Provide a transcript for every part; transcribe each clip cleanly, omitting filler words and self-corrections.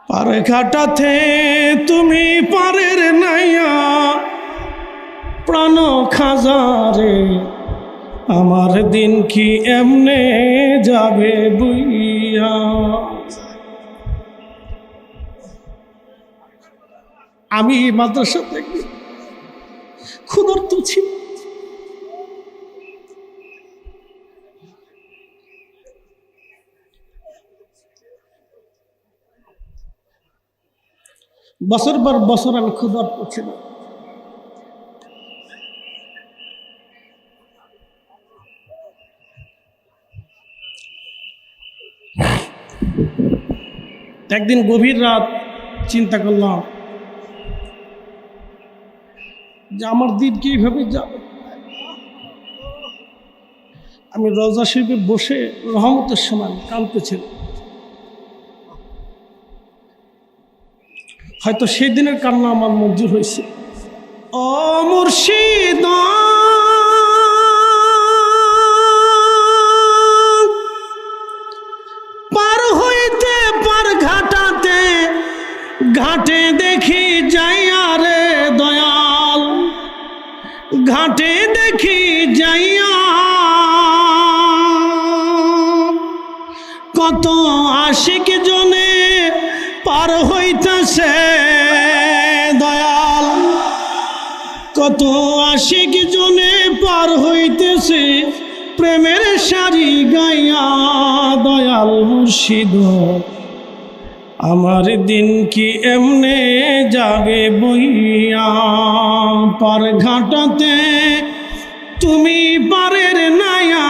পার ঘাটাতে তুমি পারের নাইয়া প্রাণ খাজারে আমার দিন কি এমনে যাবে বুইয়া। আমি মাদ্রাসা থেকে ক্ষুধার্ত ছিল, বছর পর বছর আমি ক্ষুধার্ত ছিলাম। একদিন গভীর রাত চিন্তা করলাম যে আমার দিন কি এইভাবে যাবে। আমি রওজা শরীফে বসে রহমতের সময় কাঁদতেছিলাম। হয়তো সেই দিনের কান্না আমার মঞ্জুর হয়েছে। ও মুর্শিদ পার হইতে পার ঘাটাতে ঘাটে দেখি যাইয়া রে দয়াল, ঘাটে দেখি যাইয়া কত আশিক জনে পার হইতেছে দয়াল, কত আশিক জনে পার হইতেছে প্রেমের সারি গাইয়া দয়াল মুর্শিদ আমার দিন কি এমনে যাবে বইয়া। পার ঘাটাতে তুমি পারের নাইয়া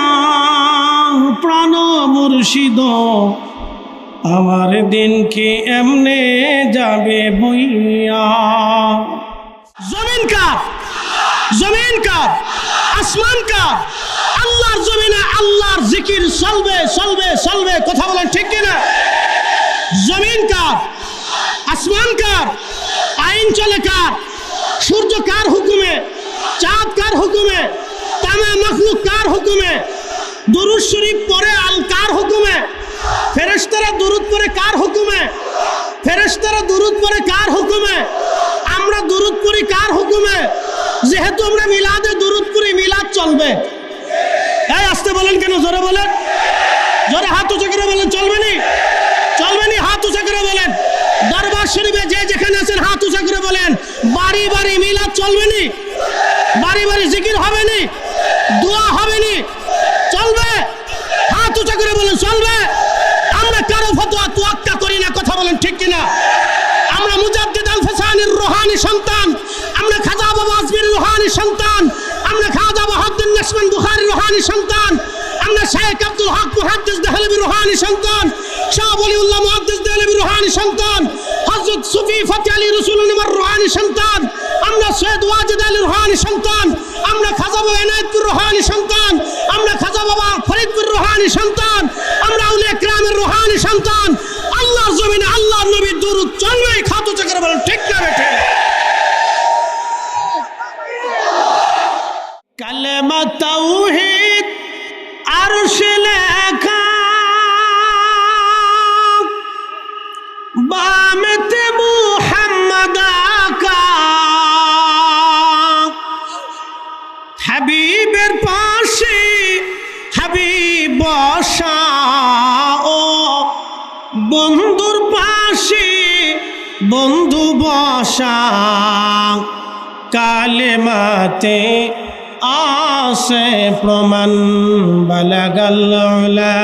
প্রাণ মুর্শিদ আমার দিন কি এমনে যাবে বইয়া। জমিন কার, জমিন কার, আসমান কার? আল্লাহর জমিনে আল্লাহর জিকির চলবে চলবে চলবে। কথা বলেন ঠিক কিনা? জমিন কার, আসমান কার, আইন চলে কার? সূর্য কার হুকুমে, চাঁদ কার হুকুমে, তামাম মাখলুক কার হুকুমে? দুরূদ শরীফ পড়ে আল কার হুকুমে? ফেরেশতারা দুরূদ পড়ে কার হুকুমে? ফেরেশতারা দুরূদ পড়ে কার হুকুমে? আমরা দুরূদ পড়ি কার হুকুমে? যেহেতু আমরা মিলাদে দুরূদ পড়ি, মিলাদ চলবে। এই আসতে বলেন কেন? জোরে বলেন, জোরে হাত উঁচু করে বলেন। চলবে নি? চলবে নি? হাত উঁচু করে বলেন। দরবার শরীফে যে যেখানে আছেন হাত উঁচু করে বলেন, বাড়ি বাড়ি মিলাদ চলবে নি? বাড়ি বাড়ি জিকির হবে নি? দোয়া হবে নি? চলবে? হাত উঁচু করে বলেন চলবে। আমরা কারো ফতোয়া তোয়াক্কা করি না। কথা বলেন ঠিক কিনা? আমরা মুজাদ্দিদ আল ফাসানির রুহানি সন্তান, আমরা খাজা বাবা আজমির রুহানি সন্তান, আমরা খাজা বাহাউদ্দিন নাশবন্দি বুখারীর রুহানি সন্তান, আমরা শেখ আব্দুল হক মুহাদ্দিস দেহলভীর রুহানি সন্তান, শাহ ওলিউল্লাহ মুহাদ্দিস দেহলভীর রুহানি সন্তান, হযরত সুফি ফতে আলী রসুলুল নিমার রুহানি সন্তান, আমরা সৈয়দ ওয়াজিদ আলীর রুহানি সন্তান, আমরা খাজা বাবা এনায়েতপুর রুহানি সন্তান, আমরা খাজা বাবা ফরিদপুর রুহানি সন্তান, আমরা আউলিয়া কিরামের রুহানি সন্তান। আল্লাহর জমিনে আল্লাহর নবীর দুরূদ চলবে। খাতু চাকর বলেন ঠিক না বেঠে? কালেমা তাওহীদ আরশে লেখা, বামেতে মুহাম্মদ আকা, হাবিবের পাশে হাবিব বসা, ও বন্ধুর পাশে বন্ধু বসা, কালেমাতে আসে প্রমাণ, বালাগাল উলা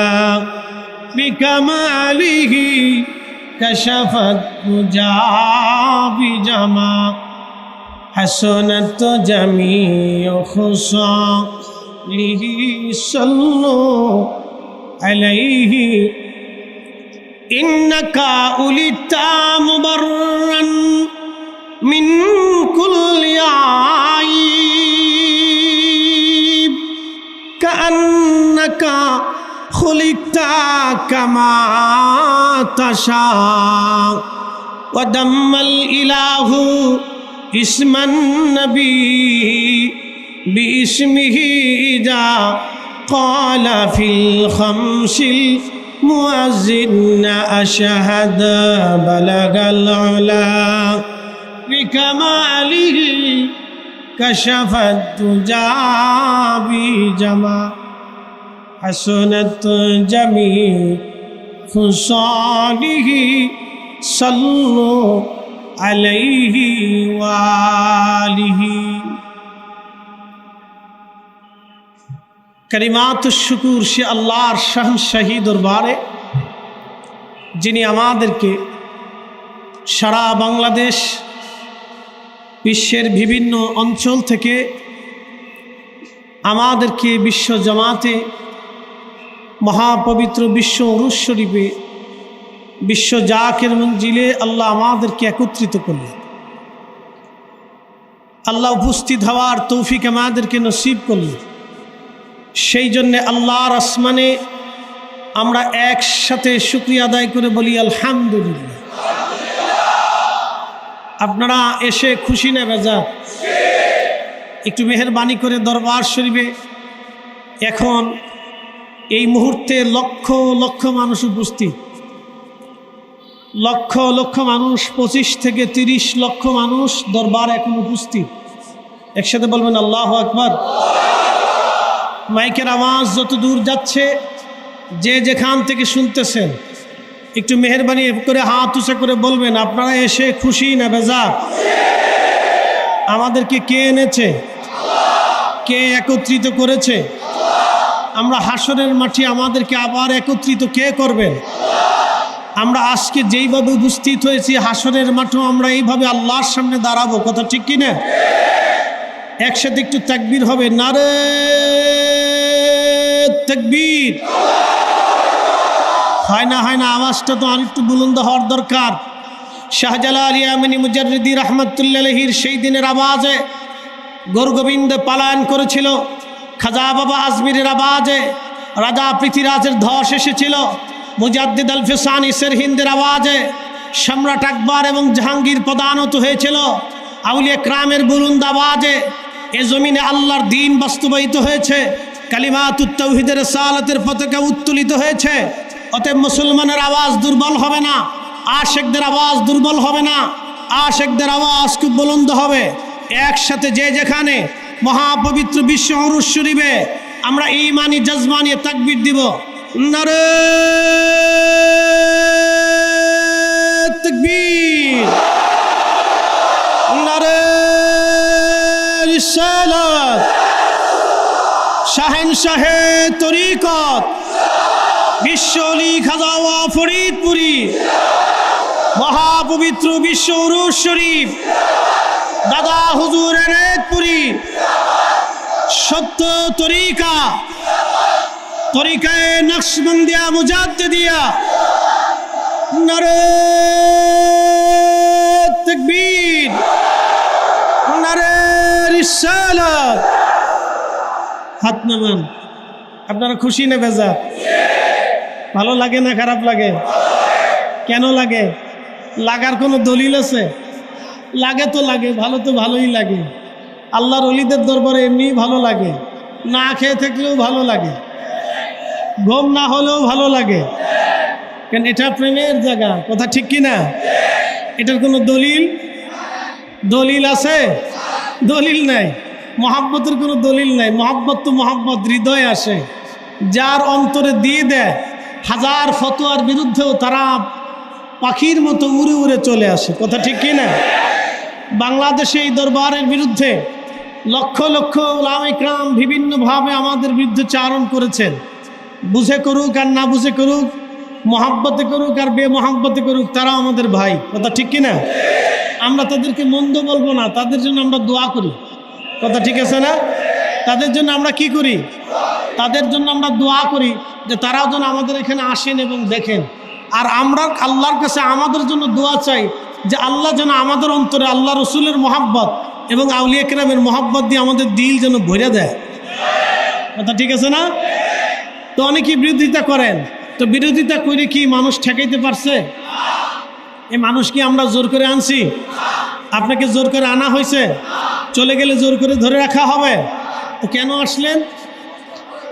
বিকামালিহি কাশাফাত তুজা বিজামা, হাসনাত জামিউ খুসালিহি সাল্লু আলাইহি, ইন্নাকা উলিতা মুবাররান মিন কুল্লি আইব, কান্নাকা খুলিকতা কামা তাশা, ওয়া দাম্মাল ইলাহু ইসমান নবী বিইসমিহি ইজা ক্বালা ফিল খামসিল মুয়াজ্জিন আশহাদা বালাগাল উলা বিকামালিহি কাশাফাত তুজা বিজামা হাসনাত জামি খুসালিহি সাল্লু আলাইহি ওয়ালিহি। কালিমাতুশ শুকুর সে আল্লাহর শাহনশাহী দরবারে যিনি আমাদেরকে সারা বাংলাদেশ বিশ্বের বিভিন্ন অঞ্চল থেকে আমাদেরকে বিশ্ব জামাতে মহাপবিত্র বিশ্ব উরুস শরীফে বিশ্ব জাকের মঞ্জিলে আল্লাহ আমাদেরকে একত্রিত করলেন। আল্লাহ উপস্থিত হওয়ার তৌফিক আমাদেরকে নসিব করলেন। সেই জন্যে আল্লাহর আসমানে আমরা একসাথে শুকরিয়া আদায় করে বলি আলহামদুলিল্লাহ। আপনারা এসে খুশি না বেজার? একটু মেহেরবানি করে দরবার শরীফে এখন এই মুহূর্তে লক্ষ লক্ষ মানুষ উপস্থিত, লক্ষ লক্ষ মানুষ, 25 থেকে 30 লক্ষ মানুষ দরবার এখন উপস্থিত। একসাথে বলবেন আল্লাহু আকবার। মাইকের আওয়াজ যত দূর যাচ্ছে, যে যেখান থেকে শুনতেছেন একটু মেহেরবানি করে হাত উঁচা করে বলবেন আপনারা এসে খুশি না বেজার? আমাদেরকে কে এনেছে? কে একত্রিত করেছে? আমরা হাসরের মাঠে আমাদেরকে আবার একত্রিত কে করবেন? আমরা আজকে যেইভাবে উপস্থিত হয়েছি হাসরের মাঠেও আমরা এইভাবে আল্লাহর সামনে দাঁড়াবো, কথা ঠিক কিনা? একসাথে একটু তাকবীর হবে, নারে তাকবীর। হয় না আওয়াজটা তো আরেকটু বুলন্দ হওয়ার দরকার। শাহজালাল ইয়ামানি মুজাররিদি রহমাতুল্লাহ আলাইহির সেই দিনের আওয়াজে গৌরগোবিন্দ পালায়ন করেছিল, খাজা বাবা আজমিরের আওয়াজে রাজা পৃথ্বীরাজের ধস এসেছিল, মুজাদ্দিদ আল ফিসানি সিরহিন্দের আওয়াজে সম্রাট আকবর এবং জাহাঙ্গীর পদানত হয়েছিল, আউলিয়া ক্রামের বুলন্দ আওয়াজে এ জমিনে আল্লাহর দ্বীন বাস্তবায়িত হয়েছে, কালিমাতুত তাওহীদের রিসালাতের পতাকা উত্তোলিত হয়েছে। অতএব মুসলমানের আওয়াজ দুর্বল হবে না, আশেকদের আওয়াজ দুর্বল হবে না, আশেকদের আওয়াজ খুব বুলন্দ হবে। একসাথে যে যেখানে মহাপবিত্র বিশ্ব উরুস শরীফে আমরা ঈমানি জজমানি তাকবীর দিব, নারে তাকবীর, নারে রিসালাত, শাহেনশাহে তরিকত বিশ্ব অলি খাজা ওয়া ফরিদপুরি মহাপবিত্র বিশ্ব উরুস শরীফ দাদা হুজুর এনায়েতপুরি সত্য তরিকায়ে নকশবন্দিয়া মুজাদ্দিদিয়া, নারে তাকবীর, নারে রিসালাত। হাত নামান। আপনারা খুশি না বেজার? ভালো লাগে না খারাপ লাগে? কেন লাগে? লাগার কোনো দলিল আছে? লাগে তো লাগে, ভালো তো ভালোই লাগে। আল্লাহর ওলিদের দরবারে এমনি ভালো লাগে, না খেয়ে থাকলেও ভালো লাগে, ঘুম না হলেও ভালো লাগে, কেন এটা প্রেমের জায়গা, কথা ঠিক কিনা? এটার কোনো দলিল আছে? দলিল নাই। মহাব্বতের কোনো দলিল নাই। মহাব্বত তো মহাব্বত হৃদয়ে আসে, যার অন্তরে দিয়ে দেয় হাজার ফতোয়ার বিরুদ্ধেও তারা পাখির মতো উড়ে উড়ে চলে আসে, কথা ঠিক কিনা? বাংলাদেশে এই দরবারের বিরুদ্ধে লক্ষ লক্ষ উলামা ইকরাম বিভিন্নভাবে আমাদের বিরুদ্ধে চারণ করেছেন। বুঝে করুক আর না বুঝে করুক, মহাব্বতে করুক আর বেমহাব্বতে করুক, তারা আমাদের ভাই, কথা ঠিক কিনা? আমরা তাদেরকে মন্দ বলবো না, তাদের জন্য আমরা দোয়া করি, কথা ঠিক আছে না? তাদের জন্য আমরা কি করি? তাদের জন্য আমরা দোয়া করি যে তারাও যেন আমাদের এখানে আসেন এবং দেখেন। আর আমরা আল্লাহর কাছে আমাদের জন্য দোয়া চাই যে আল্লাহ যেন আমাদের অন্তরে আল্লাহ রসুলের মহাব্বত এবং আউলিয়া কেরামের মহাব্বত দিয়ে আমাদের দিল যেন ভরে দেয়, কথা ঠিক আছে না? তো অনেকেই বিরোধিতা করেন, তো বিরোধিতা করে কি মানুষ ঠেকাইতে পারছে? এই মানুষ কি আমরা জোর করে আনছি? আপনাকে জোর করে আনা হয়েছে? চলে গেলে জোর করে ধরে রাখা হবে? তো কেন আসলেন?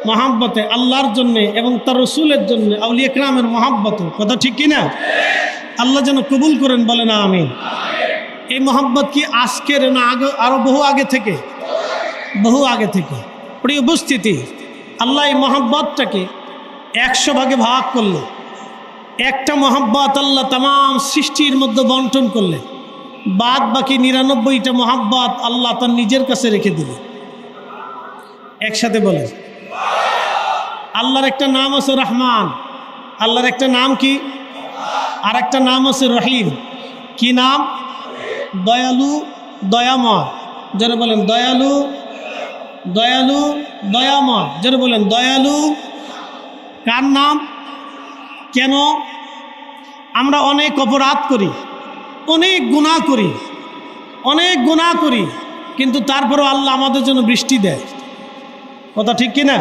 মহাব্বতে, আল্লাহর জন্যে এবং তার রসুলের জন্য, আউলিয়া কেরামের মহাব্বতে। কথা ঠিক কিনা? আল্লাহ যেন কবুল করেন, বলে না আমিন। এই মহাব্বত কি আজকের না আগে, আরো বহু আগে থেকে? বহু আগে থেকে। প্রিয় উপস্থিতি, আল্লাহ এই মহাব্বতটাকে 100 ভাগে ভাগ করলে, একটা মহাব্বত আল্লাহ তামাম সৃষ্টির মধ্যে বন্টন করলে, বাদ বাকি 99টা মহাব্বত আল্লাহ তার নিজের কাছে রেখে দিলে। একসাথে বলে, আল্লাহর একটা নাম আছে রহমান, আল্লাহর একটা নাম কি? আর একটা নাম আছে রহিম। কি নাম? দয়ালু, দয়াময়। যারা বলেন দয়ালু, দয়ালু, দয়াময়। যারা বলেন দয়ালু। কার নাম? কেন? আমরা অনেক অপরাধ করি, অনেক গুনাহ করি, অনেক গুনাহ করি, কিন্তু তারপরেও আল্লাহ আমাদের জন্য বৃষ্টি দেয়। কথা ঠিক কিনা?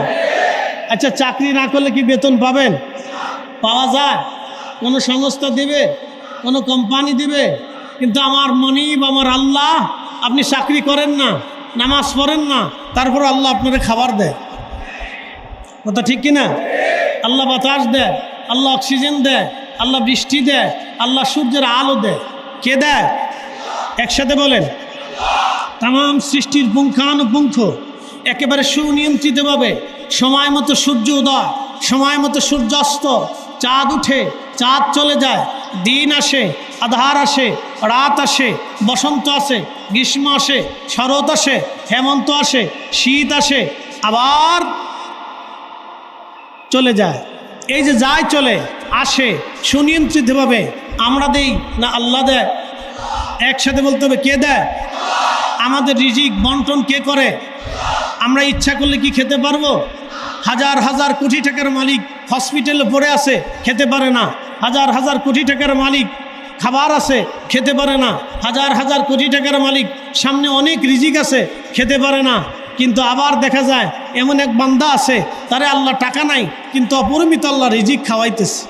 আচ্ছা, চাকরি না করলে কি বেতন পাবেন? পাওয়া যায়? কোনো সংস্থা দিবে, কোনো কোম্পানি দিবে, কিন্তু আমার মনিব, আমার আল্লাহ, আপনি চাকরি করেন না, নামাজ পড়েন না, তারপর আল্লাহ আপনাকে খাবার দেয়। কথা ঠিক কিনা? আল্লাহ বাতাস দেয়, আল্লাহ অক্সিজেন দেয়, আল্লাহ বৃষ্টি দেয়, আল্লাহ সূর্যের আলো দেয়। কে দেয়? একসাথে বলেন। তামাম সৃষ্টির পুঙ্খানুপুঙ্খ একেবারে সুনিয়ন্ত্রিতভাবে সময় মতো সূর্য উদয়, সময় মতো সূর্যাস্ত, চাঁদ উঠে, চাঁদ চলে যায়, দিন আসে, আধার আসে, রাত আসে, বসন্ত আসে, গ্রীষ্ম আসে, শরৎ আসে, হেমন্ত আসে, শীত আসে, আবার চলে যায়। এই যে যায় চলে আসে সুনিয়ন্ত্রিতভাবে আমরা দেই না আল্লাহ দেয়? একসাথে বলতে হবে, কে দেয়? আমাদের রিজিক বন্টন কে করে? আমরা ইচ্ছা করলে কি খেতে পারবো? হাজার হাজার কোটি টাকার মালিক হসপিটালে পড়ে আছে, খেতে পারে না। হাজার হাজার কোটি টাকার মালিক খাবার আছে, খেতে পারে না। হাজার হাজার কোটি টাকার মালিক সামনে অনেক রিজিক আছে, খেতে পারে না। কিন্তু আবার দেখা যায় এমন এক বান্দা আছে, তারে আল্লাহ টাকা নাই, কিন্তু অপরিমিত আল্লাহ রিজিক খাওয়াইতেছে।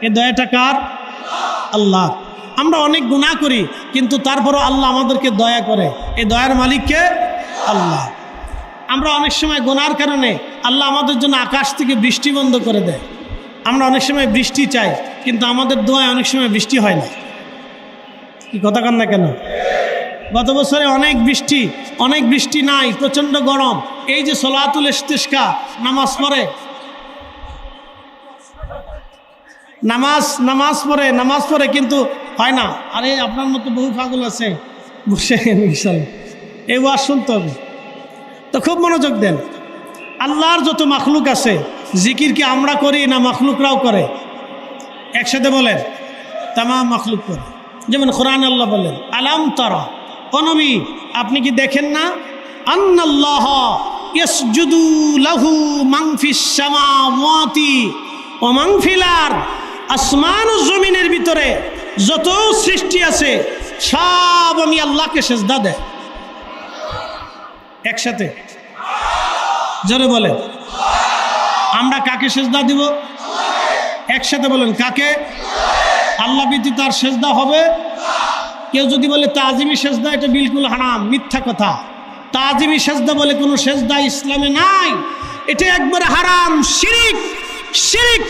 এ দয়াটা কার? আল্লাহ। আমরা অনেক গুনাহ করি, কিন্তু তারপরও আল্লাহ আমাদেরকে দয়া করে। এই দয়ার মালিককে? আল্লাহ। আমরা অনেক সময় গুনার কারণে আল্লাহ আমাদের জন্য আকাশ থেকে বৃষ্টি বন্ধ করে দেয়। আমরা অনেক সময় বৃষ্টি চাই, কিন্তু আমাদের দোয়ায় অনেক সময় বৃষ্টি হয় না। কি কথা কান না কেন? গত বছরে অনেক বৃষ্টি নাই, প্রচণ্ড গরম। এই যে সলাতুল ইস্তিসকা নামাজ পড়ে, নামাজ পড়ে কিন্তু হয় না। আরে আপনার মতো বহু পাগল আছে, বসে এই ওয়াজ শুনতে হবে তো খুব মনোযোগ দেন। আল্লাহর যত মাখলুক আছে, জিকির কি আমরা করি না মাখলুকরাও করে? একসাথে বলেন। তামাম মাখলুক করে। যেমন কোরআন আল্লাহ বলেন, আলাম তারা, ও নবী আপনি কি দেখেন না, আন্নাল্লাহ ইয়াসজুদু লাহু মান ফিস সামাওয়াতি ওয়া মান ফিল আরদ, আসমান ও জমিনের ভিতরে যত সৃষ্টি আছে সব আমি আল্লাহকে সেজদা দেয়। একসাথে জোরে বলেন। আমরা কাকে সেজদা দিব? একসাথে বলেন, কাকে? আল্লাহ ব্যতীত আর সেজদা হবে? কেউ যদি বলে তাজিমি সেজদা, এটা বিলকুল হারাম, মিথ্যা কথা। তাজিমি সেজদা বলে কোনো সেজদা ইসলামে নাই, এটা একবারে হারাম, শিরিক। শিরিক।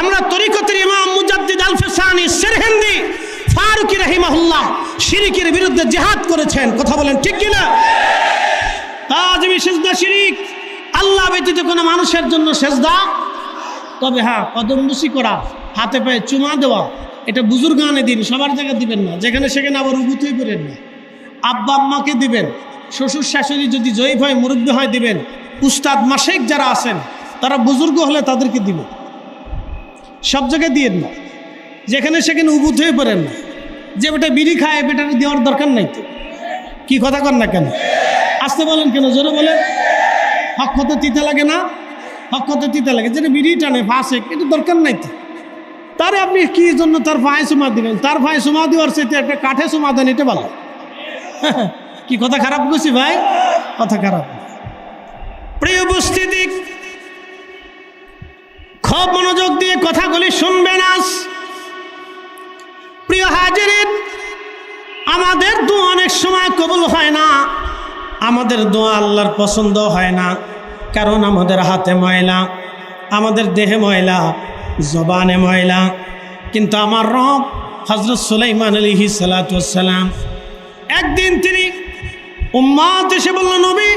আমরা তরিকতের ইমাম মুজাদ্দিদ আল ফিসানি সিরহিন্দি ফারুকি রাহিমাহুল্লাহ শিরিকের বিরুদ্ধে জিহাদ করেছেন। কথা বলেন ঠিক কিনা? তাজিমি সেজদা শিরিক। আল্লাহ ব্যতীত কোনো মানুষের জন্য সেজদা, তবে হ্যাঁ কদমবুসি করা, হাতে পায়ে চুমা দেওয়া, এটা বুজুর্গানে দিন, সবার জায়গায় দিবেন না, যেখানে সেখানে আবার উবুতুই করেন না। আব্বা আম্মাকে দিবেন, শ্বশুর শাশুড়ি যদি জয়ীফ হয়, মুরব্বী হয় দিবেন। উস্তাদ মাশেক যারা আছেন তারা বুজুর্গ হলে তাদেরকে দিবেন। সব জায়গায় দিয়েন না, যেখানে সেখানে উবুত হয়ে পড়েন না। যে বেটা বিড়ি খায়, বেটাকে দেওয়ার দরকার নাই তো। কি কথা কর না কেন? আসতে বলেন কেন? জোরে বলেন। হক হতে তিতে লাগে না? হক হতে তিতে লাগে। যেটা বিড়ি টানে ফাঁসেক, এটা দরকার নাই তো। তারে আপনি কি জন্য তার ফাঁয়ে সুমা দিবেন? তার ফাঁয়ে সুমা দেওয়ার চাইতে একটা কাঠে সুমা দেন, এটা ভালো। কি কথা খারাপ করছি ভাই? কথা খারাপ। প্রিয় উপস্থিতি, খুব মনোযোগ দিয়ে কথাগুলি শুনবেন আজ। প্রিয় হাজিরিন, আমাদের দোয়া অনেক সময় কবুল হয় না, আমাদের দোয়া আল্লাহর পছন্দ হয় না। কারণ আমাদের হাতে ময়লা, আমাদের দেহে ময়লা, জবানে ময়লা। কিন্তু আমার রব হযরত সুলাইমান আলাইহিস সালাতু ওয়াস সালাম একদিন তিনি উম্মত এসে বলল, নবী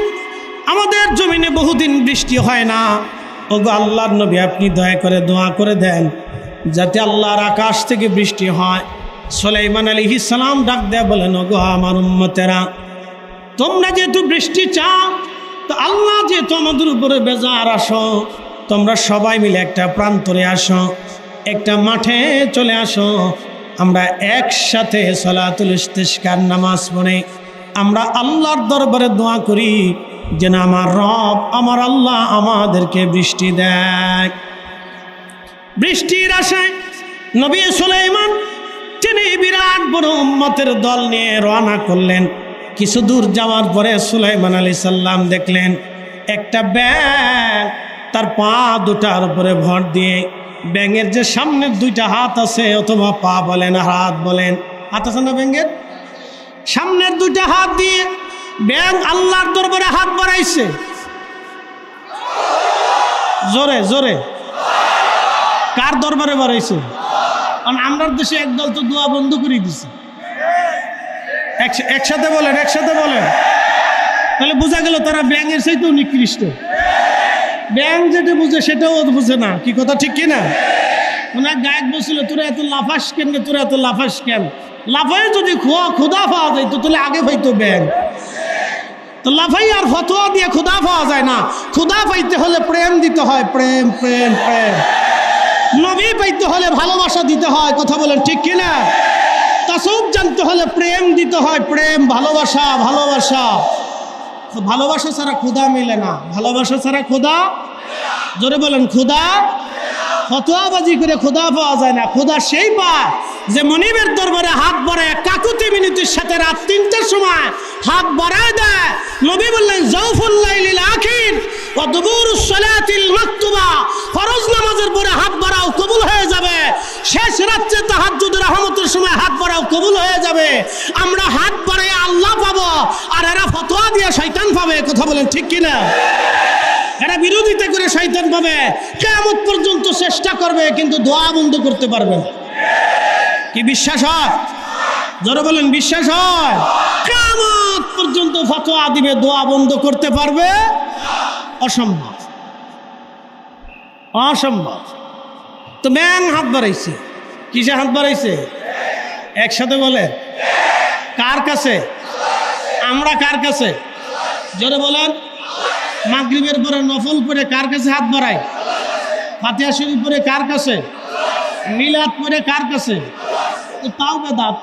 আমাদের জমিনে বহুদিন বৃষ্টি হয় না, ওগো আল্লাহর নবী আপনি দয়া করে দোয়া করে দেন যাতে আল্লাহর আকাশ থেকে বৃষ্টি হয়। সুলাইমান আলাইহিস সালাম ডাক দেয়া বলেন, ওগো আমার উম্মতেরা, তোমরা যেহেতু বৃষ্টি চাও, তো আল্লাহ যেহেতু আমাদের উপরে বেজার, আসো তোমরা সবাই মিলে একটা প্রান্তরে আসো, একটা মাঠে চলে আসো, আমরা একসাথে সালাতুল ইস্তিসকার নামাজ পড়ে আমরা আল্লাহর দরবারে দোয়া করি যেন আমার রব আমার আল্লাহ আমাদেরকে বৃষ্টি দেয়। বৃষ্টির আশায় নবী সুলাইমান তিনি বিরাট বড় উম্মতের দল নিয়ে রওনা করলেন। কিছু দূর যাওয়ার পরে সুলাইমান আলাইহিস সালাম দেখলেন একটা ব্যাঙ তার পা দুটার উপরে ভর দিয়ে, ব্যাঙের যে সামনের দুইটা হাত আছে অথবা পা বলেন হাত বলেন, হাত আছে না ব্যাঙের, সামনের দুইটা হাত দিয়ে ব্যাঙ আল্লাহর দরবারে হাত বাড়াইছে। জোরে জোরে কার দরবারে বাড়াইছে? কারণ আমরার দেশে একদল তো দোয়া বন্ধ করে দিছে। একসাথে বলেন, একসাথে বলেন, তাহলে বোঝা গেল তারা ব্যাঙের চাইতেও নিকৃষ্ট। ব্যাঙ যেটা বুঝে সেটাও বুঝে না, কি কথা ঠিক কিনা? ওনার গায়ক বলছিল, তোরা এত লাফাস কেন, তোরা এত লাফাস কেন? লাফাই যদি ক্ষুধা পাওয়া যায় তো তাহলে আগে পাইতো ব্যাঙ। তো লাফাই আর ফতোয়া দিয়ে ক্ষুধা পাওয়া যায় না, ক্ষুধা পাইতে হলে প্রেম দিতে হয়, প্রেম প্রেম প্রেম। নবী পাইতে হলে ভালোবাসা দিতে হয়, কথা বলেন ঠিক কিনা? তাসাউফ জানতে হলে প্রেম দিতে হয়, প্রেম, ভালোবাসা ভালোবাসা। ভালোবাসা ছাড়া ক্ষুধা মিলে না, ভালোবাসা ছাড়া ক্ষুধা, জোরে বলেন ক্ষুধা। ফতোয়াবাজি করে ক্ষুধা পাওয়া যায় না, ক্ষুধা সেই পায় যে মনিবের দরবারে হাত বাড়ায় কাকুতি মিনতির সাথে রাত 3টার সময় হাত বাড়ায় দেয়। নবী বললেন, জাওফুল লাইলিল আখির ওয়া দুবুরুস সালাতিল মাকতুবা, ফরজ নামাজের পরে হাত বাড়াও কবুল হয়ে যাবে, শেষ রাত্রে তাহাজ্জুদের রহমতের সময় হাত বাড়াও কবুল হয়ে যাবে। আমরা হাত বাড়ায় আল্লাহ পাবো, আর এরা ফতোয়া দিয়ে শয়তান পাবে, কথা বলেন ঠিক কিনা? এরা বিরোধিতা করে শয়তান পাবে, কিয়ামত পর্যন্ত চেষ্টা করবে কিন্তু দোয়া বন্ধ করতে পারবে না। কি বিশ্বাস হয়? যারা বলেন বিশ্বাস হয়? কিয়ামত পর্যন্ত ফতোয়া দিবে, দোয়া বন্ধ করতে পারবে? অসম্ভব, অসম্ভব। তো ব্যাঙ হাত বাড়াইছে, কিসে হাত বাড়াইছে? একসাথে বলে কার কাছে? আমরা কার কাছে? যারা বলেন মাগরিবের পরে নফল পড়ে কার কাছে হাত বাড়ায়? ফাতিহা শরীফ পড়ে কার কাছে? মিলাদ পড়ে কার কাছে? তাও বেদাত।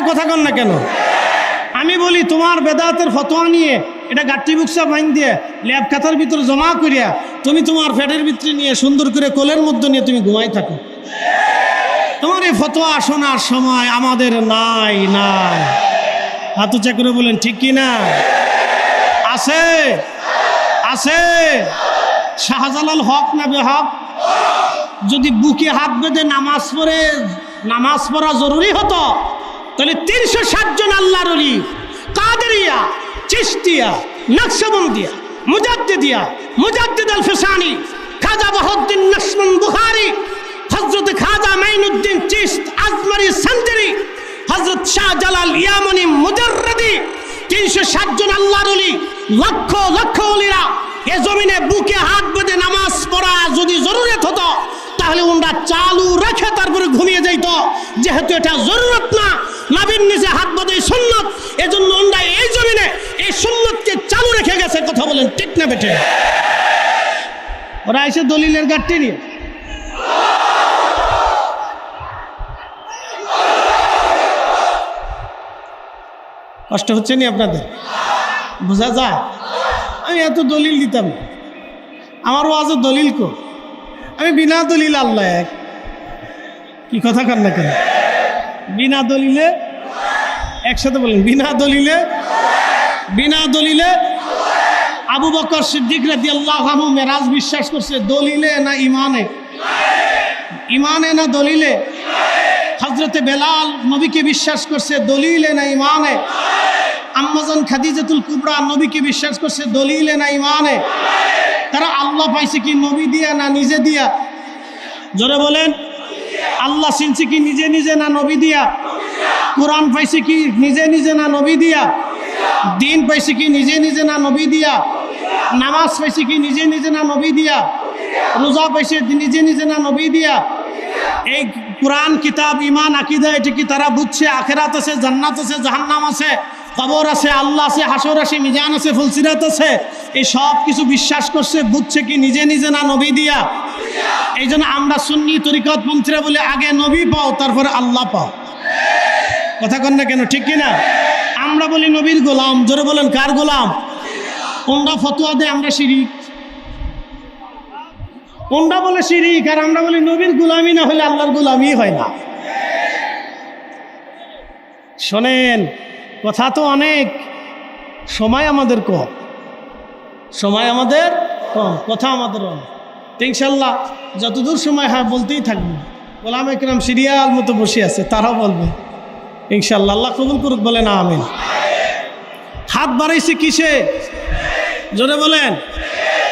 কথা কন না কেন? আমি বলি তোমার বেদাতের ফতোয়া নিয়ে এটা গাট্টি বুকসা বাইন দিয়ে ল্যাব খাতার ভিতরে জমা করিয়া তুমি তোমার ফ্যাটের ভিতরে নিয়ে সুন্দর করে কোলের মধ্যে নিয়ে তুমি ঘুমাই থাকো। তোমার এই ফতোয়া শোনার সময় আমাদের নাই, নাই। হাত উঁচা করে বলেন ঠিক কি না? আছে, আছে। শাহজালাল হক না বেহক যদি বুকে হাত বেঁধে নামাজ পড়া জরুরি হতো তাহলে 360 জন আল্লাহর ওলি, কাদেরিয়া, চিশতিয়া, নকশবন্দিয়া, মুজাদ্দিদিয়া, মুজাদ্দিদ আল ফিসানি, খাজা বাহাউদ্দিন নকশবন্দ বুখারী, হযরত খাজা মাইনুদ্দিন চিশত আজমারি সঞ্জরি, হযরত শাহজালাল ইয়ামানি মুজাররদি, 360 জন আল্লাহর ওলি, লক্ষ লক্ষ ওলিরা এ জমিনে বুকে হাত বেঁধে নামাজ পড়া যদি জরুরত হতো তাহলে ওরা চালু রেখে তারপরে ঘুমিয়ে যাইত। যেহেতু এটা জরুরত না, নবীর নিচে হাত বাঁধে সুন্নত, এজন্য ওরা এই জমিনে এই সুন্নতকে চালু রেখে গেছে। কথা বলেন ঠিক না বেঠে? ওরা এসে দলিলের গাঠটি নিয়ে কষ্ট হচ্ছে নি আপনাদের? বোঝা যায়? আমি এত দলিল দিতাম না, আমার ওয়াজে দলিল কো, আমি বিনা দলিল আল্লাহ এক। কি কথা কান না কেন? বিনা দলিলে, একসাথে বলেন বিনা দলিলে, বিনা দলিলে। আবু বকর সিদ্দিক রাদিয়াল্লাহু আনহু মেরাজ বিশ্বাস করছে দলিলে না ইমানে? ইমানে না দলিলে? হযরতে বেলাল নবীকে বিশ্বাস করছে দলিলে না ইমানে? আম্মাজান খাদিজাতুল কুবরা নবীকে বিশ্বাস করছে দলিলে না ইমানে? তারা আল্লাহ পাইছে কি নবী দিয়া না নিজে দিয়া? জোরে বলেন। আল্লাহ চিনছে কি নিজে নিজে না নবী দিয়া? কোরআন পাইছে কি নিজে নিজে না নবী দিয়া? দিন পাইছে কি নিজে নিজে না নবী দিয়া? নামাজ পাইছে কি নিজে নিজে না নবী দিয়া? রোজা পাইছে নিজে নিজে না নবী দিয়া? এই কোরআন কিতাব ইমান আকীদা এটা কি তারা বুঝছে আখিরাত আছে, জান্নাত আছে, জাহান্নাম আছে, কবর আছে, আল্লাহ আছে, হাসর আছে, মিজান আছে, ফুলসিরাত আছে, এই সব কিছু বিশ্বাস করছে বুঝছে কি নিজে নিজে না নবী দিয়া? এই জন্য আমরা সুন্নি তরিকত পন্থীরা বলে আগে নবী পাও তারপরে আল্লাহ পাও। কথা কন না কেন, ঠিক কিনা? আমরা বলি নবীর গোলাম। জোরে বলেন কার গোলাম? ওনরা ফতোয়া দেয় আমরা শিরিক, ওনরা বলে শিরিক, আর আমরা বলি নবীর গোলামি না হলে আল্লাহর গোলামি হয় না। শোনেন, কথা তো অনেক, সময় আমাদের কম, সময় আমাদের কম, কথা আমাদের অনেক। ইনশাল্লাহ যতদূর সময় হয় বলতেই থাকবে। ওলামা ইকরাম সিরিয়াল মতো বসে আছে, তারাও বলবে ইনশাল্লাহ। আল্লাহ কবুল করুক, বলেন আমিন। হাত বাড়াইছে কিসে? জোরে বলেন।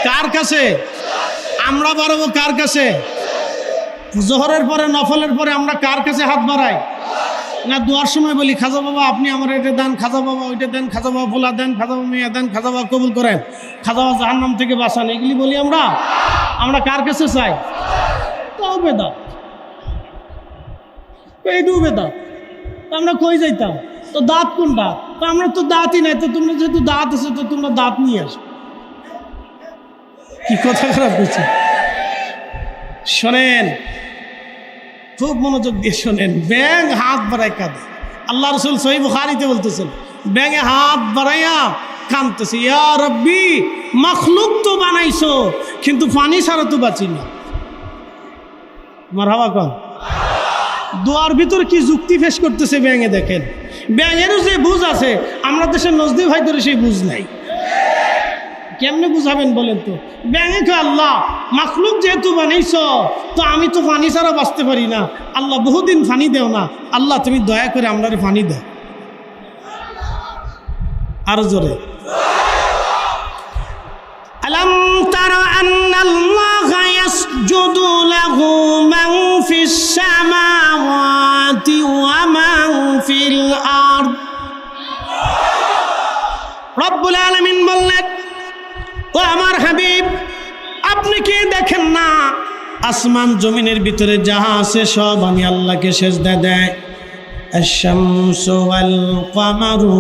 কার কাছে? আমরা বাড়াবো কার কাছে? জোহরের পরে নফলের পরে আমরা কার কাছে হাত বাড়াই? না দোয়ার সময় বলি খাজা বাবা আপনি আমার এটা দেন, খাজা বাবা ওইটা দেন, খাজা বাবা ফোলা দেন, খাজা বাবা মেয়া দেন, খাজা বাবা কবুল করেন, খাজা বাবা জাহান্নাম থেকে বাঁচান, এগুলি বলি আমরা। আমরা কার কাছে চাই? তাও বেদাত, এইটুকু বেদাত। আমরা কই যাইতাম? তো দাঁত কোন দাঁত? তো আমরা তো দাঁতই নাই, তো তোমরা যেহেতু দাঁত আছে তো তোমরা দাঁত নিয়ে আসো। কি কথা খারাপ হয়েছে? শোনেন, খুব মনোযোগ দিয়ে শোনেন। ব্যাঙ হাত বাড়ায় কাঁদে। আল্লাহ রসুল সহিহ বুখারীতে বলতেছেন, ব্যাঙে হাত বাড়াইয়া কাঁদতেছে, ইয়া রব্বি, মখলুক তো বানাইছো কিন্তু পানি ছাড়া তো বাঁচি না। মারহাবা কন। দোয়ার ভিতর কি যুক্তি পেশ করতেছে ব্যাঙে, দেখেন। ব্যাঙেরও যে বুঝ আছে, আমরা দেশের নজদি ভাইদের সেই বুঝ নাই। কেমনে বুঝাবেন বলেন তো? ব্যাঙে কে আল্লাহ মাখলুক যেহেতু বানাইছ, তো আমি তো পানি ছাড়া বাঁচতে পারি না, আল্লাহ বহুদিন পানি দেও না, আল্লাহ তুমি দয়া করে আমরা পানি দাও। আরো জোরে। আলাম তারা আন্নাল্লাহা ইয়াসজুদু লাহু মান ফিস সামাওয়াতি ওয়া মান ফিল আরদ। রব্বুল আলামিন বললেন, ও আমার হাবিব, আপনি কি দেখেন না আসমান জমিনের ভিতরে যাহা আছে সব আমি আল্লাহকে সেজদা দেয়। আশ-শামসু ওয়াল কামারু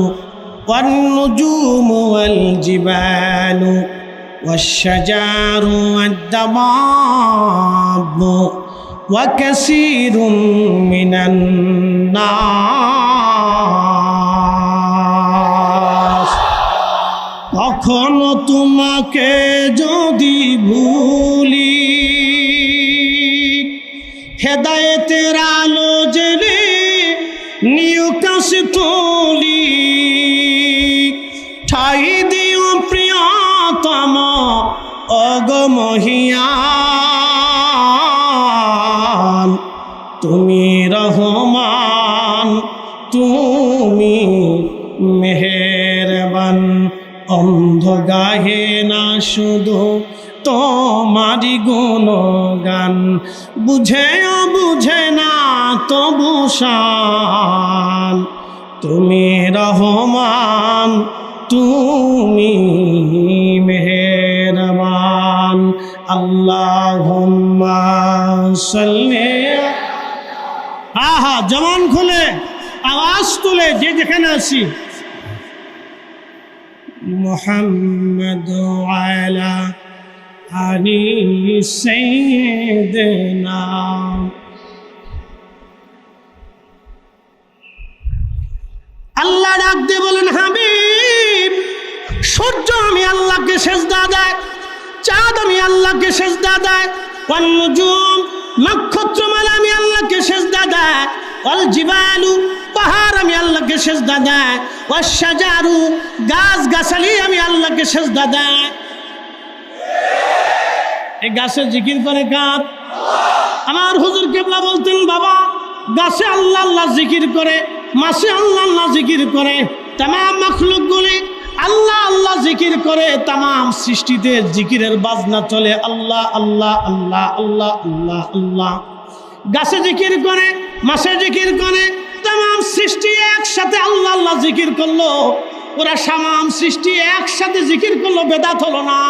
ওয়ান নুজুমু ওয়াল জিবালু ওয়াশ-শাজারু ওয়াদ-দাওয়াবু ওয়া কাসীরুম মিনান নাস। কখনো তোমাকে যদি ভুলি, হেদায়েতের আলো জেলে নিউ কাছে তুলি, ঠাই দিও প্রিয়তম অগমহিয়ান। তুমি রহমান, তুমি মেহেরবান, অন্ধ গাহে না শুধু তোমারি গুণগান, বুঝেও বুঝে না তবু শান। তুমি রহমান, তুমি মেহেরবান। আল্লাহুম্মা সাল্লি। আহা, জবান খুলে আওয়াজ তুলে যে যেখানে আছি, মুহাম্মদ আলা আলি সাইয়্যিদিনা। আল্লাহ ডাক দিয়ে বলেন, হাবিব, সূর্য আমি আল্লাহকে সেজদা দেয়, চাঁদ আমি আল্লাহকে সেজদা দেয়, ওয়ান নুজুম নক্ষত্রমালা আমি আল্লাহকে সেজদা দেয়, ওয়াল জিবালু পাহাড় আমি আল্লাহকে সেজদা দেয়, ওয়াশ শাজারু গাছ গাছালি আমি আল্লাহকে সেজদা দেয়। এই গাছে জিকির করে কার? আমার হুজুর কেবলা বলতেন, বাবা গাছে আল্লাহ আল্লাহ জিকির করে, মাছে আল্লাহ আল্লাহ জিকির করে, তামাম মাখলুকগুলি আল্লাহ আল্লাহ জিকির করে। তামাম সৃষ্টিতে জিকিরের বাজনা চলে, আল্লাহ আল্লাহ আল্লাহ আল্লাহ আল্লাহ আল্লাহ। গাছে জিকির করে, মাছে জিকির করে, তামাম সৃষ্টি একসাথে আল্লাহ আল্লাহ জিকির করলো। ওরা তামাম সৃষ্টি একসাথে জিকির করলো, বেদাত হলো না।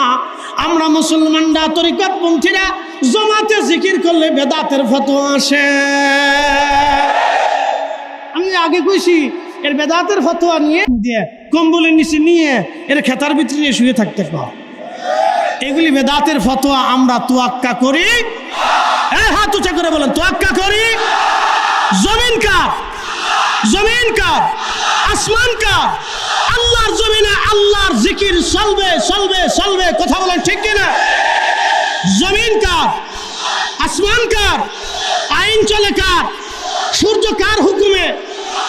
আমরা মুসলমানরা তরিকতপন্থীরা জমাতে জিকির করলে বেদাতের ফতোয়া আসে। আমি আগে কইছি এর বেদাতের ফতোয়া নিয়ে দিয়ে কম্বলের নিচে নিয়ে এর খেতার ভিতরে নিয়ে শুয়ে থাকতে পাও। এগুলি বেদাতের ফতোয়া আমরা তোয়াক্কা করি। হাত উঁচা করে বলেন, তোয়াক্কা করি। জমিন কার? জমিন কার? আসমান কার? আল্লাহর জমিনে আল্লাহর জিকির চলবে চলবে চলবে। কথা বলেন ঠিক কিনা? জমিন কার? আসমান কার? আইন চলে কার? সূর্য কার হুকুমে?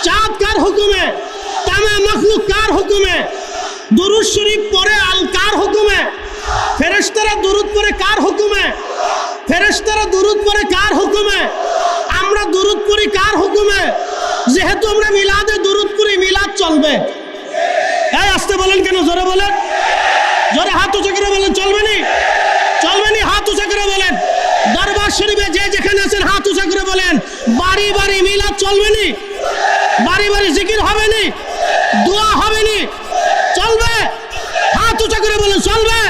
চাঁদ কার হুকুমে? তামাম মাখলুক কার হুকুমে? দুরূদ শরীফ পড়ে আল কার হুকুমে? ফেরেশতারা দুরূদ পড়ে কার হুকুমে? ফেরেশতারা দুরূদ পড়ে কার হুকুমে? আমরা দুরূদ পড়ি কার হুকুমে? যেহেতু আমরা মিলাদে দুরূদ পড়ি, মিলাদ চলবে। এই আসতে বলেন কেন? জোরে বলেন, জোরে হাত উঁচু করে বলেন। চলবে নি? চলবে নি? হাত উঁচু করে বলেন। দরবার শরীফে যে যেখানে আছেন হাত উঁচু করে বলেন, বাড়ি বাড়ি মিলাদ চলবে নি? বাড়ি বাড়ি জিকির হবে নি? দোয়া হবে নি? চলবে? হাত উঁচু করে বলেন, চলবে।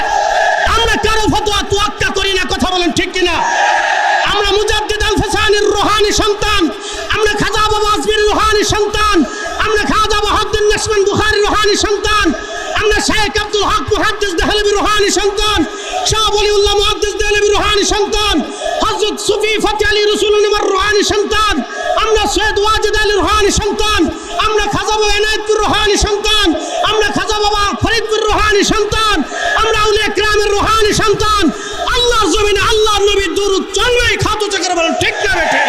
আমরা কারো ফতোয়া তোয়াক্কা করি না। কথা বলেন ঠিক কিনা? আমরা মুজাদ্দিদ আল ফিসানির রুহানি সন্তান, আমরা খাজা বাবা আজমির রুহানি সন্তান, আমরা খাজা বাহাউদ্দিন নাশমান বুখারী রুহানি সন্তান, আমরা শেখ আব্দুল হক মুহাদ্দিস দেহলভী রুহানি সন্তান, শাহ ওলিউল্লাহ মুহাদ্দিস দেহলভী রুহানি সন্তান, হযরত সুফি ফতি আলী রাসূলুল নিমার রুহানি সন্তান, আমরা সৈয়দ ওয়াজিদ আলী রুহানি সন্তান, আমরা খাজা বাবা এনায়েতপুর রুহানি সন্তান, আমরা খাজা বাবা ফরিদপুর রুহানি সন্তান, আমরা আউলিয়া কিরামের রুহানি সন্তান। আল্লাহর জমিনে আল্লাহর নবীর দুরূদ চলবে। খাতো চাকরে বলেন ঠিক না বেঠিক?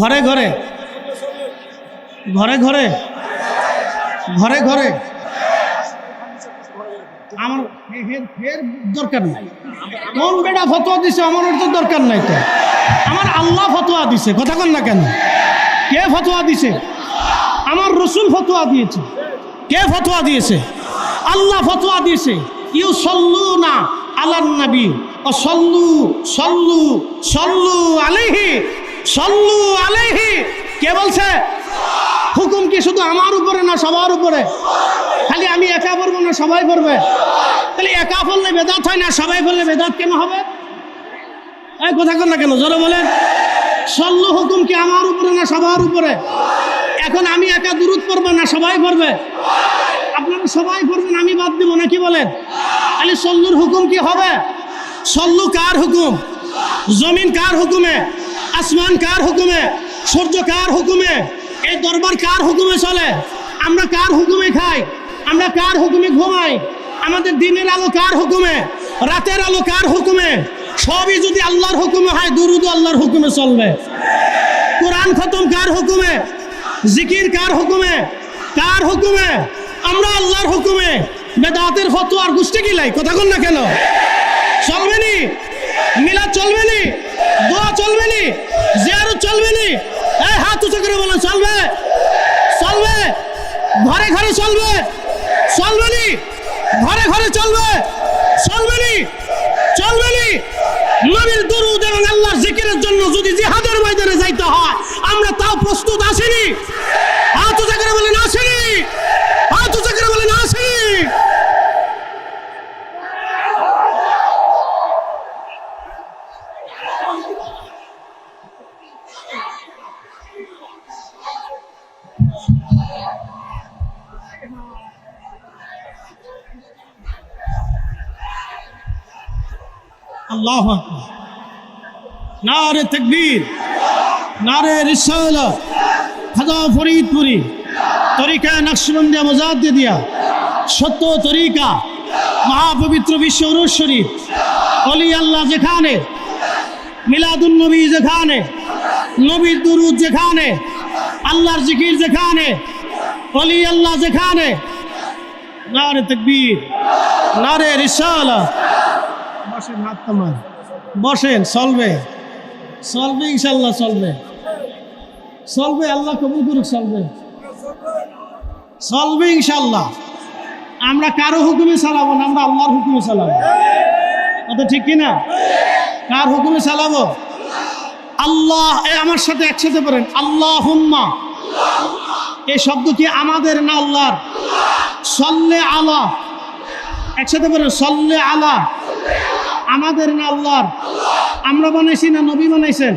ঘরে ঘরে ঘরে ঘরে ঘরে ঘরে আমার ফের দরকার নাই। কোন বেটা ফতোয়া দিছে আমার তো দরকার নাই। তো আমার আল্লাহ ফতোয়া দিছে। কথা কন না কেন? কে ফতোয়া দিছে? আমার রসুল ফতোয়া দিয়েছে। কে ফতোয়া দিয়েছে? আল্লাহ ফতোয়া দিয়েছে। ইউসাল্লুনা আলান নবী ও সল্লু সল্লু সল্লু আলাইহি সল্লু আলাইহি। কে বলছে? হুকুম কি শুধু আমার উপরে না সবার উপরে? খালি আমি একা পড়বো না সবাই পড়বে? তাহলে একা পড়লে বেদাত হয় না, সবাই পড়লে বেদাত কেন হবে? এই কথা কন না কেন? জোরে বলেন। সল্লু হুকুম কি আমার উপরে না সবার উপরে? এখন আমি একা দুরূদ পড়বো না সবাই পড়বে? আপনারা সবাই পড়বেন, আমি বাদ দিব না। কি বলেন? তাহলে সল্লুর হুকুম কি হবে? সল্লু কার হুকুম? জমিন কার হুকুমে? আসমান কার হুকুমে? সূর্য কার হুকুমে? এই দরবার কার হুকুমে চলে? আমরা কার হুকুমে খাই? আমরা কার হুকুমে ঘুমাই? আমাদের দিনের আলো কার হুকুমে? রাতের আলো কার হুকুমে? সবই যদি আল্লাহর হুকুমে হয়, দুরূদ আল্লাহর হুকুমে চলবে। কোরআন খতম কার হুকুমে? জিকির কার হুকুমে? কার হুকুমে? আমরা আল্লাহর হুকুমে। বেদাতের ফতোয়ার গোষ্ঠী গিলাই। কথা কন না কেন? চলবে নি? মিলাদ চলবে নি? দোয়া চলবে নি? জিয়ারত চলবে নি? এই হাত উঁচু করে বলেন, চলবে? চলবে? ঘরে ঘরে চলবে? চলবে নি? ঘরে ঘরে চলবে? চলবে নি? চলবে নি? নবীর দুরূদ এবং আল্লাহর জিকিরের জন্য যদি জিহাদের ময়দানে যাইতে হয়, আমরা তাও প্রস্তুত আছিনি? হাত উঁচু করে বলেন আসেনি? হাত উঁচু করে বলেন আসেনি? আল্লাহু আকবার। নারে তাকবীর, নারে রিসালাত। খাজা ফরিদপুরি তরিকা নকশবন্দিয়া মুজাদ্দিদিয়া সত্য তরিকা মহাপবিত্র বিশ্ব উরুস শরীফ, অলি আল্লাহ যেখানে, মিলাদুন নবী যেখানে, নবীর দুরুদ যেখানে, আল্লাহর জিকির যেখানে, অলি আল্লাহ যেখানে, নারে তাকবীর, নারে রিসালাত। বসেন, হাত নামান, বসেন। চলবে চলবে ইনশাল্লাহ, চলবে চলবে, আল্লাহ কবুল করুক। চলবে চলবে ইনশাল্লাহ। আমরা কারো হুকুমে চালাবো না, আমরা আল্লাহর হুকুমে চালাবো। কথা ঠিক কিনা? কার হুকুমে চালাবো? আল্লাহ। আমার সাথে একসাথে বলেন, আল্লাহুম্মা। এই শব্দ কি আমাদের না আল্লাহর? সল্লে আলা, একসাথে বলেন, সল্লে আলা। আমাদের না আল্লাহর? আমরা বানাইছি না নবী বানাইছেন?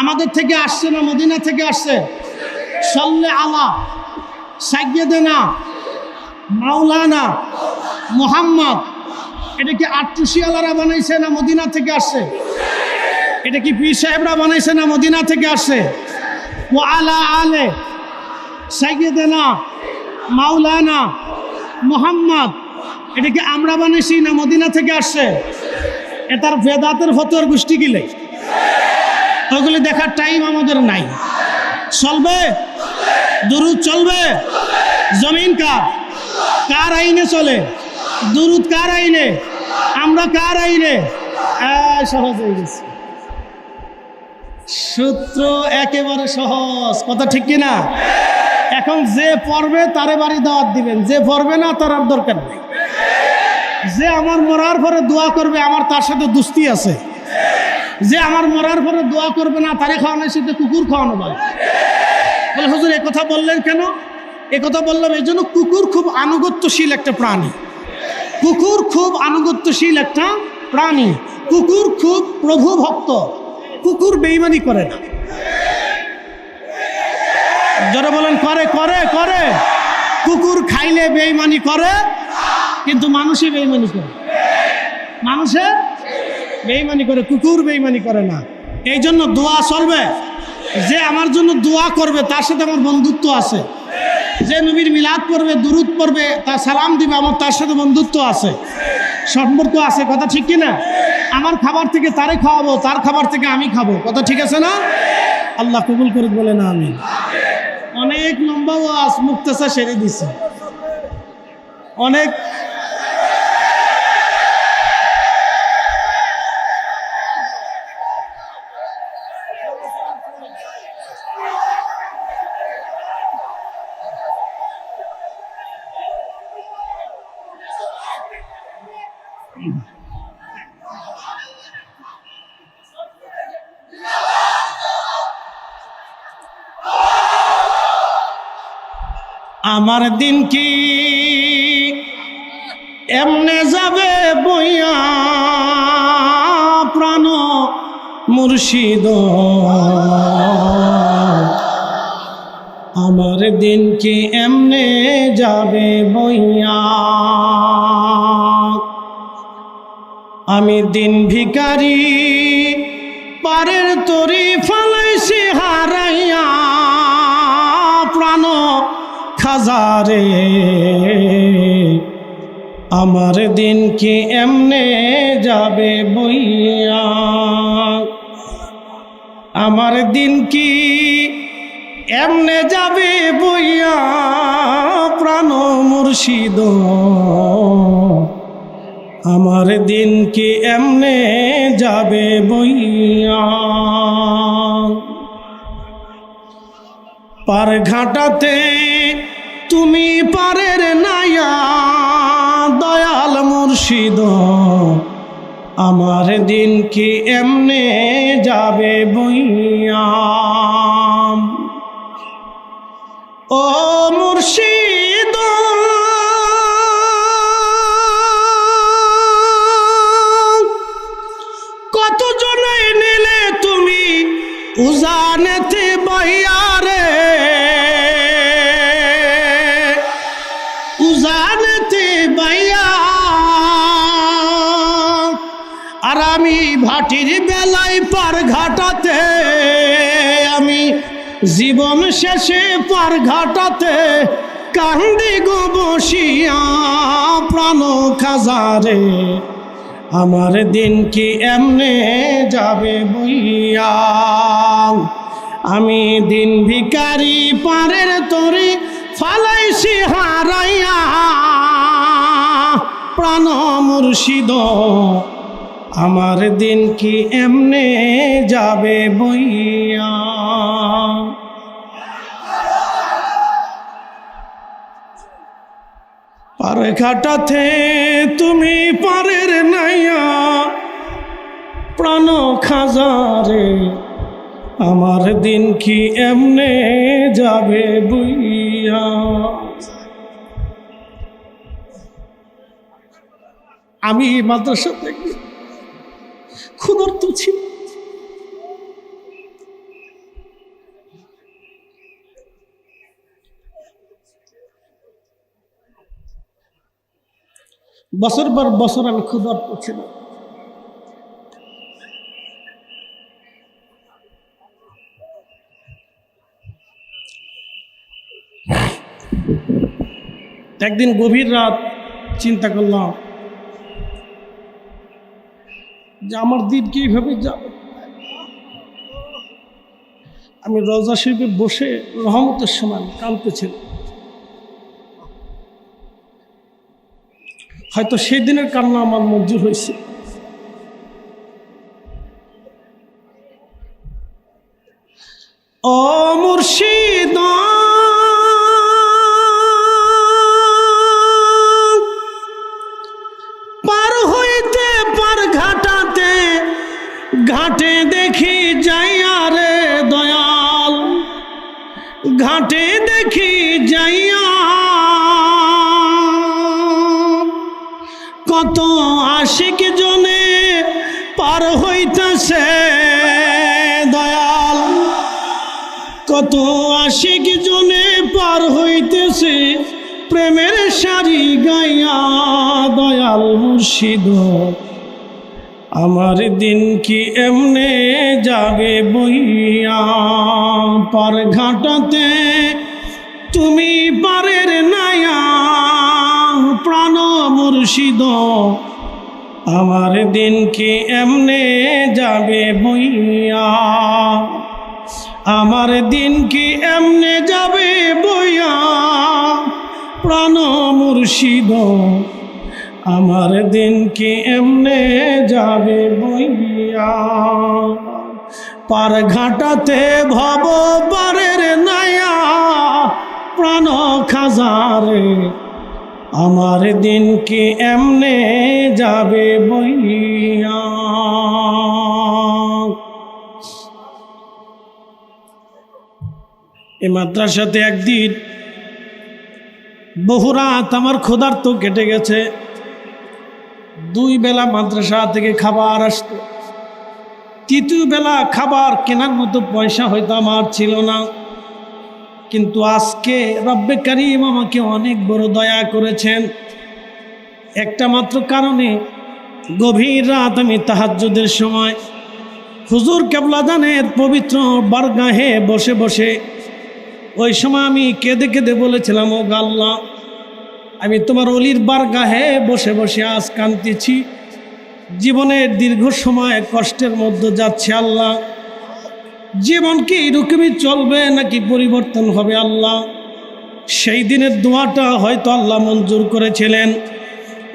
আমাদের থেকে আসছে না মদিনা থেকে আসছে? সল্লে আলা সাইয়্যিদানা মাওলানা মুহাম্মদ। এটা কি আট্টুসিয়ালারা বানাইছে না মদিনা থেকে আসছে? এটা কি পীর সাহেবরা বানাইছে না মদিনা থেকে আসছে? ওয়া আলা আলে সাইয়্যিদানা মাওলানা মুহাম্মদ। এটা কি আমরা বানাইছি না মদিনা থেকে আসছে? এটার বেদাতের ফতোয়ার গোষ্ঠী গিলে ওগুলি দেখার টাইম আমাদের নাই। চলবে দুরুদ, চলবে। জমিন কার? কার আইনে চলে? দুরুদ কার আইনে? আমরা কার আইনে? সহজ হয়ে গেছে, সূত্র একেবারে সহজ। কথা ঠিক কিনা? এখন যে পড়বে তারে বাড়ি দাওয়াত দিবেন, যে পড়বে না তার আর দরকার নেই। যে আমার মরার পরে দোয়া করবে, আমার তার সাথে দুস্তি আছে। যে আমার মরার পরে দোয়া করবে না, তারে খাওয়ানোর সাথে কুকুর খাওয়ানো ভাই। বলে হুজুর এ কথা বললেন কেন? এ কথা বললাম এই জন্য, কুকুর খুব আনুগত্যশীল একটা প্রাণী। কুকুর খুব আনুগত্যশীল একটা প্রাণী। কুকুর খুব প্রভু ভক্ত। কুকুর বেঈমানি করে না। যারা বলেন করে করে করে, কুকুর খাইলে বেঈমানি করে, কিন্তু মানুষে বেঈমানি করে। মানুষে বেঈমানি করে, কুকুর বেঈমানি করে না। এই জন্য দোয়া চলবে। যে আমার জন্য দোয়া করবে তার সাথে আমার বন্ধুত্ব আছে। যে নবীর মিলাদ পড়বে, দুরুদ পড়বে, তার সালাম দিবে, আমার তার সাথে বন্ধুত্ব আছে, সম্পর্ক আছে। কথা ঠিক কিনা? আমার খাবার থেকে তারে খাওয়াবো, তার খাবার থেকে আমি খাবো। কথা ঠিক আছে না? আল্লাহ কবুল করে বলে না আমি। অনেক লম্বা ওয়াজ মুক্তাসার সেরে দিছে, অনেক। আমার দিন কি এমনে যাবে বইয়া, প্রাণ মুর্শিদ। আমার দিন কি এমনে যাবে বইয়া। আমি দিন ভিখারি, পারের তরি ফালাইছি হারাইয়া, প্রাণ খাজারে। আমার দিন কি এমনে যাবে বইয়া। আমার দিন কি এমনে যাবে বইয়া, প্রাণ মুর্শিদ। আমার দিন কি এমনে যাবে বইয়া। পার ঘাটাতে তুমি পারের নাইয়া, দয়াল মুর্শিদ। আমার দিন কি এমনে যাবে বইয়া। ও মুর্শিদ, কত জনে নিলে তুমি উজানেতে বইয়া রে, উজানেতে বইয়া। আর আমি ভাটির বেলায় পার ঘাটাতে, আমি জীবন শেষে পার ঘাটাতে কান্দি গো বসিয়া প্রাণ খাজারে, আমার দিন কি এমনে যাবে বইয়া। আমি দিন ভিখারি পারের তরি ফালাইছি হারাইয়া, প্রাণ মুর্শিদ আমার দিন কি এমনে যাবে বইয়া। পার ঘাটাতে তুমি পারের নাইয়া, প্রাণ খাজারে, আমার দিন কি এমনে যাবে বইয়া। আমি মাদ্রাসা থেকে ক্ষুধার্ত ছিল, বছর পর বছর আমি ক্ষুধার্ত ছিলাম। একদিন গভীর রাত চিন্তা করলাম যে আমার দিন কি এইভাবে যাবে। আমি রওজা শরীফে বসে রহমতের সময় কাঁদতেছিলাম। হয়তো সেই দিনের কান্না আমার মঞ্জুর হয়েছে। ও মুর্শিদ পার হইতে পার ঘাটাতে, ঘাটে দেখি যাইয়া রে দয়াল, ঘাটে দেখি যাইয়া কত আশিক জনে পার হইতেছে দয়াল, কত আশিক জনে পার হইতেছে প্রেমের সারি গাইয়া। দয়াল মুর্শিদ আমার দিন কি এমনে যাবে বইয়া। পার ঘাটাতে তুমি পারের নাইয়া, প্রাণ মুর্শিদ আমার দিন কি এমনে যাবে বইয়া। আমার দিন কি এমনে যাবে বইয়া, প্রাণ মুর্শিদ আমার দিন কি এমনে যাবে বইয়া। পার ঘাটাতে ভব পারের নাইয়া, প্রাণ খাজারে, আমার দিন কি এমনে যাবে বইয়া। এই মাদ্রাসাতে একদিন বহু রাত আমার ক্ষুধার্ত কেটে গেছে। 2 বেলা মাদ্রাসা থেকে খাবার আসতো, 3য় বেলা খাবার কেনার মতো পয়সা হয়তো আমার ছিল না। কিন্তু আজকে রব্বে কারীম আমাকে অনেক বড় দয়া করেছেন। একটা মাত্র কারণে গভীর রাত আমি তাহাজ্জুদের সময় হুজুর কেবলাদানের পবিত্র বারগাহে বসে বসে ওই সময় আমি কেঁদে কেঁদে বলেছিলাম, ও আল্লাহ, আমি তোমার অলির বারগাহে বসে বসে আজ কাঁদতেছি। জীবনের দীর্ঘ সময় কষ্টের মধ্যে যাচ্ছে আল্লাহ, জীবন কি এরকমই চলবে নাকি পরিবর্তন হবে আল্লাহ? সেই দিনের দোয়াটা হয়তো আল্লাহ মঞ্জুর করেছিলেন।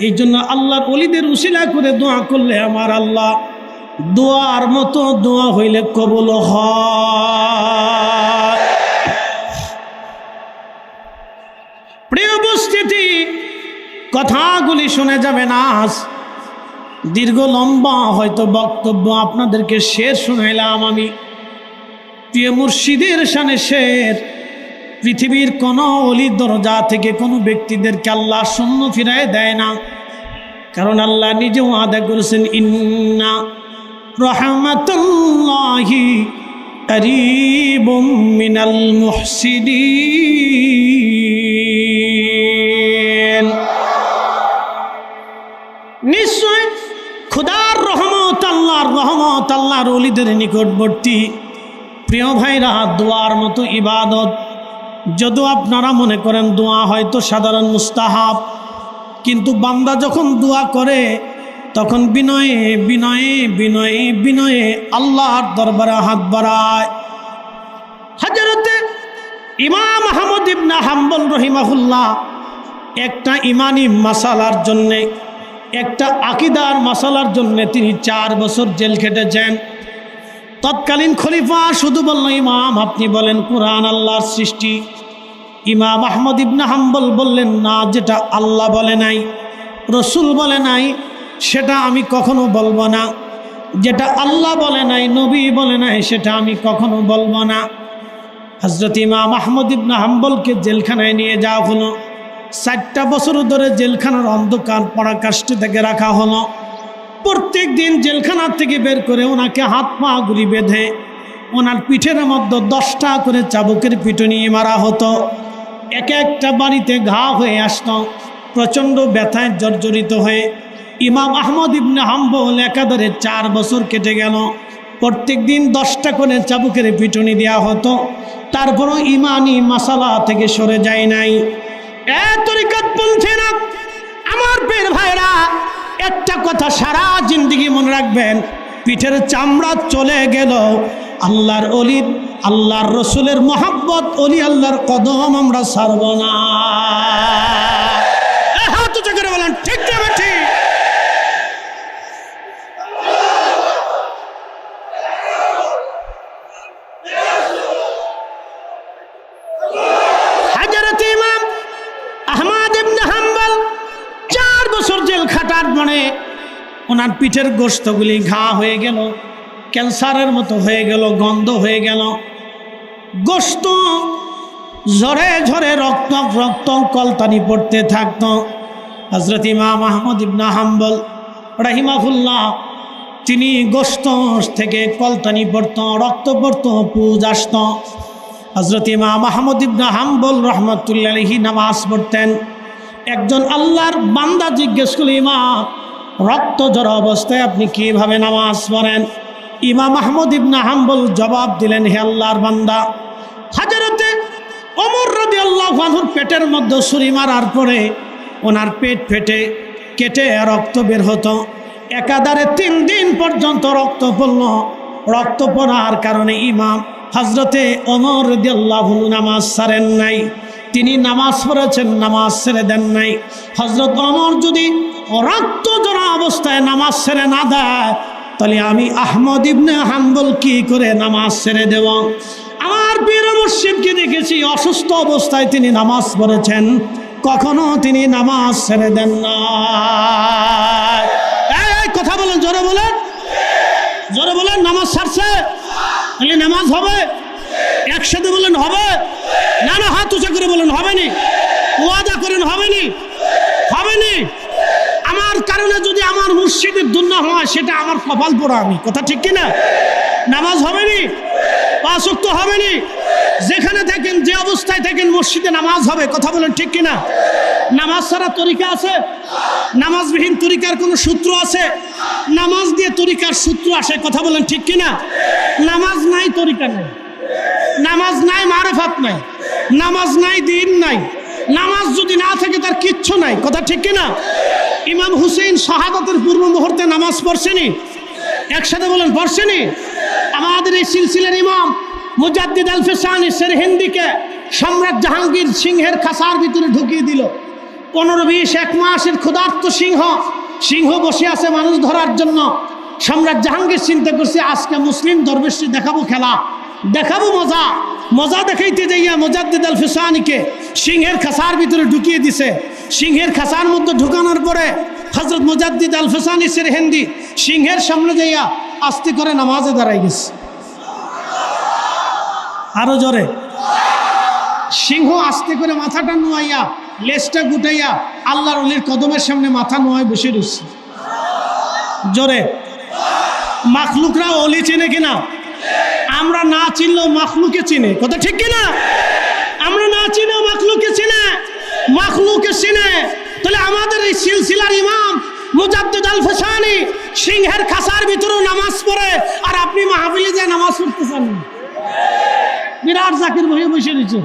এই জন্য আল্লাহর ওলিদের উসিলা করে দোয়া করলে আমার আল্লাহ দোয়ার মতো দোয়া হইলে কবুল হয়। প্রিয় উপস্থিতি, কথাগুলি শুনে যাবে না। দীর্ঘ লম্বা হয়তো বক্তব্য আপনাদেরকে শের শুনাইলাম আমি। প্রিয় মুর্শিদের শানে শের। পৃথিবীর কোনো অলির দরজা থেকে কোনো ব্যক্তিদেরকে আল্লাহ শূন্য ফিরায় দেয় না, কারণ আল্লাহ নিজে ওয়াদা করেছেন, ইন্না রাহমাতুল্লাহি করিবুম মিনাল মুহসিনিন। নিশ্চয় খোদার রহমত, আল্লাহর ওলিদের নিকটবর্তী। প্রিয় ভাইরা, দোয়ার মতো ইবাদত যদিও আপনারা মনে করেন দোয়া হয়তো সাধারণ মুস্তাহাব, কিন্তু বান্দা যখন দোয়া করে তখন বিনয়ে বিনয়ে বিনয়ে বিনয়ে আল্লাহর দরবারে হাত বাড়ায়। হযরতে ইমাম আহমদ ইবনে হাম্বল রহিমাহুল্লাহ একটা ইমানি মাসালার জন্যে, একটা আকীদার মাসালার জন্যে তিনি 4 বছর জেল খেটেছেন। তৎকালীন খলিফা শুধু বলল, ইমাম আপনি বলেন কোরআন আল্লাহর সৃষ্টি। ইমাম আহমদ ইবনে হাম্বল বললেন, না, যেটা আল্লাহ বলে নাই, রসুল বলে নাই, সেটা আমি কখনো বলবো না। যেটা আল্লাহ বলে নাই, নবী বলে নাই, সেটা আমি কখনো বলবো না। হযরত ইমাম আহমদ ইবনে হাম্বলকে জেলখানায় নিয়ে যাওয়া হলো। 4টা বছর ধরে জেলখানার অন্ধকার পরাকাষ্ঠে থেকে রাখা হলো। প্রত্যেক দিন জেলখানার থেকে বের করে ওনাকে হাত পা গুলি বেঁধে ওনার পিঠের মধ্যে 10টা করে চাবুকের পিটুনি মারা হতো। এক একটা বাড়িতে ঘা হয়ে আসত। প্রচণ্ড ব্যথায় জর্জরিত হয়ে ইমাম আহমদ ইবনে হাম্বল একাধারে 4 বছর কেটে গেল। প্রত্যেক দিন 10টা করে চাবুকের পিটুনি দেওয়া হতো, তারপরও ইমানি মাসালা থেকে সরে যায় নাই। তরিকতপন্থীরা, আমার পীর ভাইরা, একটা কথা সারা জিন্দেগি মনে রাখবেন, পিঠের চামড়া চলে গেল, আল্লাহর অলি, আল্লাহর রসুলের মহাব্বত, অলি আল্লাহর কদম আমরা ছাড়ব না। হাত উঁচু করে বলেন ঠিক না ঠিক? হযরত ইমাম আহমদ ইবনে হাম্বল 4 বছর জেল খাটার পরে ওনার পিঠের গোশতগুলি ঘা হয়ে গেল, ক্যান্সারের মতো হয়ে গেল, গন্ধ হয়ে গেল, গোশত ঝরে ঝরে রক্ত রক্ত কলতানি পড়তে থাকত। হযরত ইমাম আহমদ ইবনে হাম্বল রাহিমাহুল্লাহ তিনি গোশত থেকে কলতানি পড়ত, রক্ত পড়ত, পুজ আসত। হযরত ইমাম আহমদ ইবনে হাম্বল রহমাতুল্লাহি আলাইহি নামাজ পড়তেন। একজন আল্লাহর বান্দা জিজ্ঞেস করল, ইমাম রক্ত ঝরা অবস্থায় আপনি কিভাবে নামাজ পড়েন? ইমাম আহমদ ইবনে হাম্বল জবাব দিলেন, হে আল্লাহর বান্দা, হযরতে ওমর রাদিয়াল্লাহু আনহুর পেটের মধ্যে ছুরি মারার পরে ওনার পেট ফেটে কেটে রক্ত বের হতো। একাধারে 3 দিন পর্যন্ত রক্ত পড়ল। রক্ত পড়ার কারণে ইমাম হযরতে ওমর রাদিয়াল্লাহু আনহু নামাজ ছাড়েন নাই। তিনি নামাজ পড়েছেন, নামাজ ছেড়ে দেন নাই। হযরত ওমর যদি রক্ত ঝরা অবস্থায় নামাজ ছেড়ে না দেয়, তাহলে আমি আহমদ ইবনে হাম্বল কি করে নামাজ ছেড়ে দেব? আমার পীর মুর্শিদকে দেখেছি অসুস্থ অবস্থায় তিনি নামাজ পড়েছেন, কখনো তিনি নামাজ ছেড়ে দেন না। এই কথা বলেন, জোরে বলেন, জোরে বলেন। নামাজ ছাড়ছে তাহলে নামাজ হবে? একসাথে বলেন হবে না? না, হাত উঁচা করে বলেন হবেনি। ওয়াদা করেন হবেনি? হবেনি। আমার কারণে যদি আমার মুর্শিদের দুনিয়া হয়, সেটা আমার কপাল পোড়া। আমি কথা ঠিক কিনা? নামাজ হবেনি, 5 ওয়াক্ত হবেনি। যেখানে থাকেন, যে অবস্থায় থাকেন, মসজিদে নামাজ হবে। কথা বলেন ঠিক কিনা? নামাজ ছাড়া তরিকা আছে? নামাজবিহীন তরিকার কোনো সূত্র আছে? নামাজ দিয়ে তরিকার সূত্র আসে। কথা বলেন ঠিক কিনা? নামাজ নাই, তরিকা নাই। নামাজ নাই, মারেফাত নাই। নামাজ নাই, দিন নাই। নামাজ যদি না থাকে তার কিচ্ছু নাই। কথা ঠিক কিনা? ইমাম হুসেইন শাহাদাতের পূর্ব মুহূর্তে নামাজ পড়ছেনি? একসাথে বলেন পড়ছেনি? আমাদের এই সিলসিলার ইমাম মুজাদ্দিদ আল ফিসানি সেরহিন্দিকে সম্রাট জাহাঙ্গীর সিংহের খাসার ভিতরে ঢুকিয়ে দিল। 15-20 মাসের ক্ষুধার্ত সিংহ বসে আছে মানুষ ধরার জন্য। সম্রাট জাহাঙ্গীর চিন্তা করছে, আজকে মুসলিম দরবেশকে দেখাবো খেলা, দেখাবো মজা। মজা দেখাইতে যাইয়া মুজাদ্দিদ আল ফিসানিকে সিংহের খাসার ভিতরে ঢুকিয়ে দিছে। সিংহের খাসার মধ্যে ঢুকানোর পরে হযরত মুজাদ্দিদ আল ফিসানি সেরহিন্দি সিংহের সামনে যাইয়া আস্তে করে নামাজে দাঁড়াই গেছে। আরো জোরে। সিংহ আস্তে করে মাথাটা নোয়াইয়া, লেজটা গুটাইয়া আল্লাহর ওলির কদমের সামনে মাথা নোয়ায় বসে রয়েছে। জোরে। মাখলুকরা ওলি চিনে কিনা? আমরা না চিনলেও মাখলুকে চিনে। কথা ঠিক কিনা? আমরা না চিনেও মাখলুকে চিনে, মাখলুকে চিনে। তাহলে আমাদের এই সিলসিলার ইমাম মুজাদ্দিদ আল ফিসানি সিংহের খাসার ভিতরেও নামাজ পড়ে, আর আপনি মাহফিলে যায় নামাজ পড়তেছেন। বিরাট জাকির ভাই বসে রয়েছে।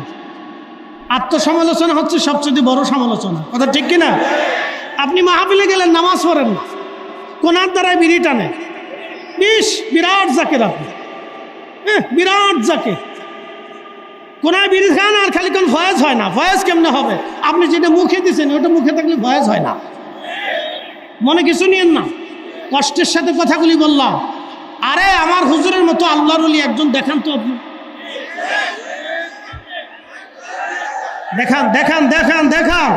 আত্মসমালোচনা হচ্ছে সবচেয়ে বড় সমালোচনা, কথা ঠিক কিনা? আপনি মাহফিলে গেলেন, নামাজ পড়েন না, কোনার দ্বারায় বিড়ি টানে, বিরাট জাকের আপনি, বিরাট জাকের। কোনায় বিড়ি খান আর খালি কোন ভয়েস হয় না। ভয়েস কেমনে হবে? আপনি যেটা মুখে দিচ্ছেন ওটা মুখে থাকলে ভয়েস হয় না। মনে কিছু নিয়েন না, কষ্টের সাথে কথাগুলি বললাম। আরে আমার হুজুরের মতো আল্লাহর ওলি একজন দেখান তো আপনি, দেখান দেখান দেখান দেখান।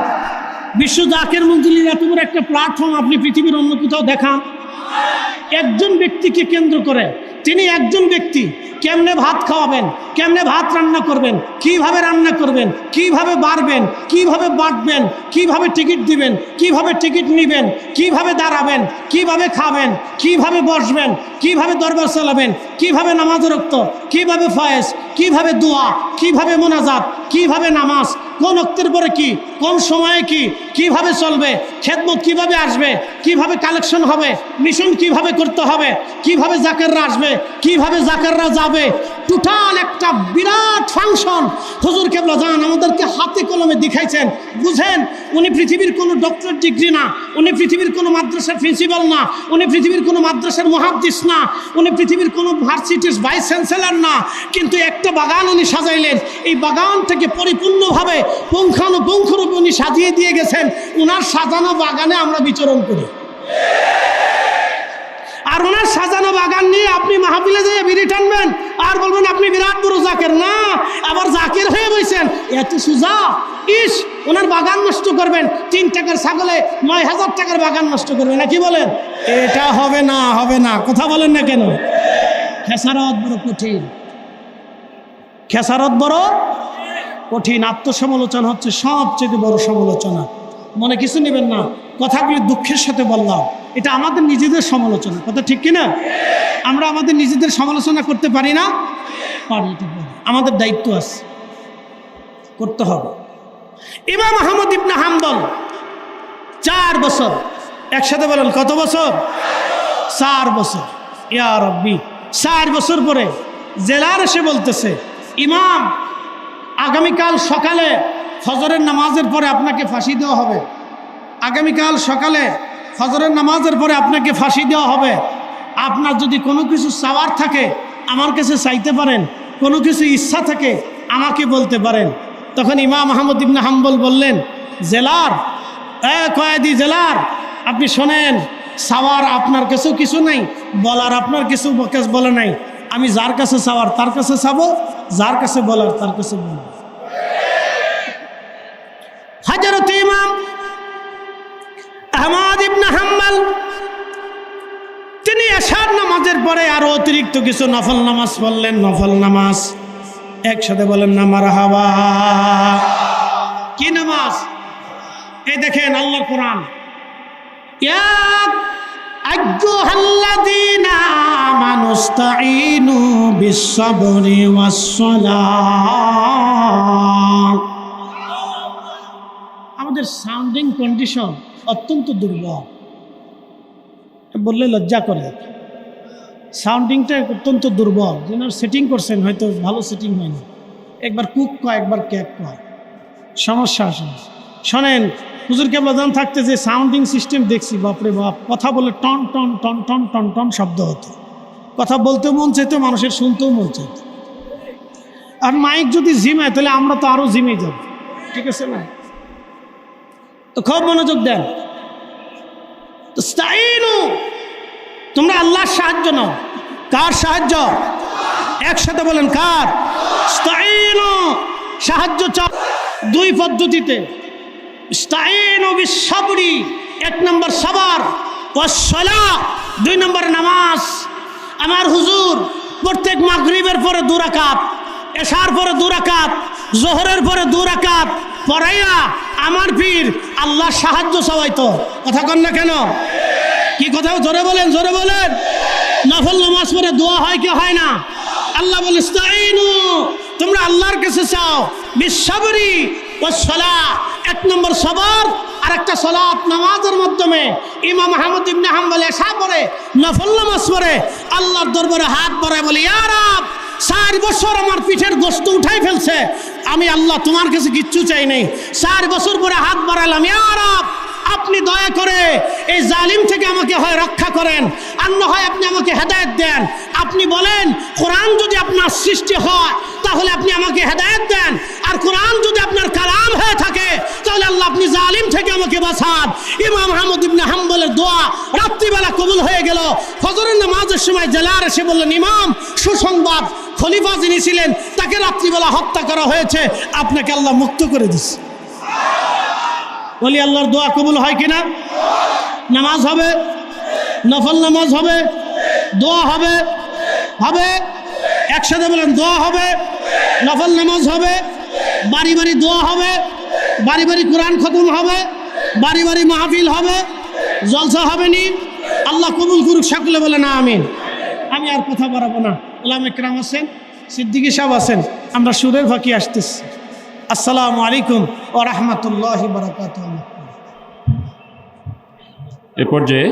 বিশ্ব জাকের মঞ্জুরির এত বড় একটা প্ল্যাটফর্ম আপনি পৃথিবীর অন্য কোথাও দেখান। একজন ব্যক্তিকে কেন্দ্র করে, তিনি একজন ব্যক্তি, কেমনে ভাত খাওয়াবেন, কেমনে ভাত রান্না করবেন, কিভাবে রান্না করবেন, কিভাবে বাড়বেন, কিভাবে বাঁটবেন, কিভাবে টিকিট দিবেন, কিভাবে টিকিট নেবেন, কিভাবে দাঁড়াবেন, কিভাবে খাবেন, কিভাবে বসবেন, কিভাবে দরবার চালাবেন, কিভাবে নামাজ রক্ত, কিভাবে ফয়েজ, কিভাবে দোয়া, কিভাবে মোনাজাত, কিভাবে নামাজ, কোন ওক্তের পরে কি, কোন সময়ে কি, কিভাবে চলবে, খেদমত কিভাবে আসবে, কিভাবে কালেকশন হবে, মিশন কিভাবে করতে হবে, কিভাবে জাকেররা আসবে, কিভাবে জাকেররা যাবে, টোটাল একটা বিরাট ফাংশন হুজুর কেবলা জান আমাদেরকে হাতে কলমে দেখাইছেন। বুঝেন, উনি পৃথিবীর কোনো ডক্টরেট ডিগ্রি না, উনি পৃথিবীর কোনো মাদ্রাসার প্রিন্সিপাল না, উনি পৃথিবীর কোনো মাদ্রাসার মুহাদ্দিস না, উনি পৃথিবীর কোনো ভার্সিটির ভাইস চ্যান্সেলর না, কিন্তু একটা বাগান উনি সাজাইলেন। এই বাগানটাকে পরিপূর্ণভাবে পুঙ্খানুপুঙ্খরূপে উনি সাজিয়ে দিয়ে গেছেন। উনার সাজানো বাগানে আমরা বিচরণ করি, আর ওনার সাজানো বাগান নিয়ে আপনি মাহফিলে যেয়ে বিড়ি টানবেন আর বলবেন আপনি বিরাট বড় জাকের। না, আবার জাকের হয়ে বইছেন, এত সুজা। ওনার বাগান নষ্ট করবেন, 3 টাকার ছাগলে 9,000 টাকার বাগান নষ্ট করবেন না, কি বলেন? এটা হবে না, হবে না, কথা বলেন না কেন? খেসারত বড় কঠিন, খেসারত বড় কঠিন। আত্মসমালোচনা হচ্ছে সবচেয়ে বড় সমালোচনা। মনে কিছু নেবেন না, কথাগুলি দুঃখের সাথে বললাম, এটা আমাদের নিজেদের সমালোচনা, কথা ঠিক কিনা? আমরা আমাদের নিজেদের সমালোচনা করতে পারি না? পারি, আমাদের দায়িত্ব আছে, করতে হবে। ইমাম আহমদ ইবনে হাম্বল 4 বছর, একসাথে বলেন কত বছর? 4 বছর। ইয়া রাব্বি, 4 বছর পরে জেলার এসে বলতেছে, ইমাম আগামীকাল সকালে ফজরের নামাজের পরে আপনাকে ফাঁসি দেওয়া হবে। আগামীকাল সকালে ফজরের নামাজের পরে আপনাকে ফাঁসি দেওয়া হবে। আপনার যদি কোনো কিছু চাওয়ার থাকে আমার কাছে চাইতে পারেন, কোনো কিছু ইচ্ছা থাকে আমাকে বলতে পারেন। তখন ইমাম আহমদ ইবনে হাম্বল বললেন, জেলার, কয়েদি জেলার, আপনি শোনেন, চাওয়ার আপনার কাছেও কিছু নাই, বলার আপনার কিছু বলে নাই। আমি যার কাছে চাওয়ার তার কাছে চাবো, যার কাছে বলার তার কাছে বলবো। হযরত ইমাম আহমদ ইবনে হাম্বল তিনি এশার নামাজের পরে আরো অতিরিক্ত কিছু নফল নামাজ পড়লেন। নফল নামাজ একসাথে বলেন না মারহাবা। কি নামাজ? এই দেখেন আল্লাহর কোরআন, ইয়া আইয়ুহাল্লাযীনা আমানুস্তাঈনু বিস-সাবরি ওয়াস-সালাহ। আমাদের সাউন্ডিং কন্ডিশন অত্যন্ত দুর্বল, বললে লজ্জা করে। সাউন্ডিংটা অত্যন্ত দুর্বল, যেন সেটিং করছেন হয়তো ভালো সেটিং হয়নি। একবার কুক কয়, একবার ক্যাক কয়, সমস্যা আসে। শোনেন, হুজুর কেবলা জান থাকতে যে সাউন্ডিং সিস্টেম দেখছি, বাপরে বাপ, কথা বলে টন টন টন টন টন টন শব্দ হতো। কথা বলতেও মন চাইতো, মানুষের শুনতেও মন চাইতো। আর মাইক যদি জিমায় তাহলে আমরা তো আরো জিমে যাব, ঠিক আছে না? তো খুব মনোযোগ দেন। তোমরা আল্লাহর সাহায্য নাও। কার সাহায্য? একসাথে বলেন কার? সাহায্য চাও 2 পদ্ধতিতে। ইস্তাঈনু বিস-সাবরি, 1 নম্বর সাবার, ওয়াস-সালাহ 2 নম্বর নামাজ। আমার হুজুর প্রত্যেক মাগরিবের পরে 2 রাকাত, এশার পরে 2 রাকাত, জোহরের পরে 2 রাকাত পড়াইয়া আমার পীর আল্লাহর সাহায্য চাওয়াইতো। কথা কন না কেন? কি কথা? জোরে বলেন, জোরে বলেন। নফল নামাজ পড়ে দোয়া হয় কি হয় না? আল্লাহ বলে ইস্তাঈনু, তোমরা আল্লাহর কাছে চাও, বিস-সাবরি ওয়াস-সালাহ, 1 নম্বর সবর আর একটা সালাত নামাজের মাধ্যমে। ইমাম আহমদ ইবনে হাম্বল এশা পড়ে, নফল নামাজ পড়ে, আল্লাহর দরবারে হাত বাড়ায় বলে, ইয়া রাব 4 বছর আমার পিঠের গোস্ত উঠাই ফেলছে, আমি আল্লাহ তোমার কাছে কিচ্ছু চাই নাই। 4 বছর পরে হাত বাড়ালাম, ইয়া রব আপনি দয়া করে এই জালিম থেকে আমাকে হয় রক্ষা করেন, আর না হয় আপনি আমাকে হেদায়েত দেন। আপনি বলেন কোরআন যদি আপনার সৃষ্টি হয় তাহলে আপনি আমাকে হেদায়েত দেন, আর কোরআন যদি আপনার কালাম হয়ে থাকে তাহলে আল্লাহ আপনি জালিম থেকে আমাকে বাঁচান। ইমাম আহমদ ইবনে হাম্বলের দোয়া রাত্রিবেলা কবুল হয়ে গেল। ফজরের নামাজের সময় জেলার এসে বললেন, ইমাম সুসংবাদ, খলিফা যিনি ছিলেন তাকে রাত্রিবেলা হত্যা করা হয়েছে, আপনাকে আল্লাহ মুক্ত করে দিচ্ছে। বলি আল্লাহর দোয়া কবুল হয় কিনা? নামাজ হবে, নফল নামাজ হবে, দোয়া হবে, হবে একসাথে বলেন, দোয়া হবে, নফল নামাজ হবে, বাড়ি বাড়ি দোয়া হবে, বাড়ি বাড়ি কোরআন খতম হবে, বাড়ি বাড়ি মাহফিল হবে, জলসা হবে নি। আল্লাহ কবুল করুক, সকলে বলে না আমিন। আমি আর কথা বাড়াবো না। ওলামা ইকরাম আছেন, সিদ্দিকী সাহেব আছেন, আমরা সুরের ফাঁকি আসতেছি। আসসালামু আলাইকুম ওয়া রাহমাতুল্লাহি ওয়া বারাকাতুহু। এ পর্যায়ে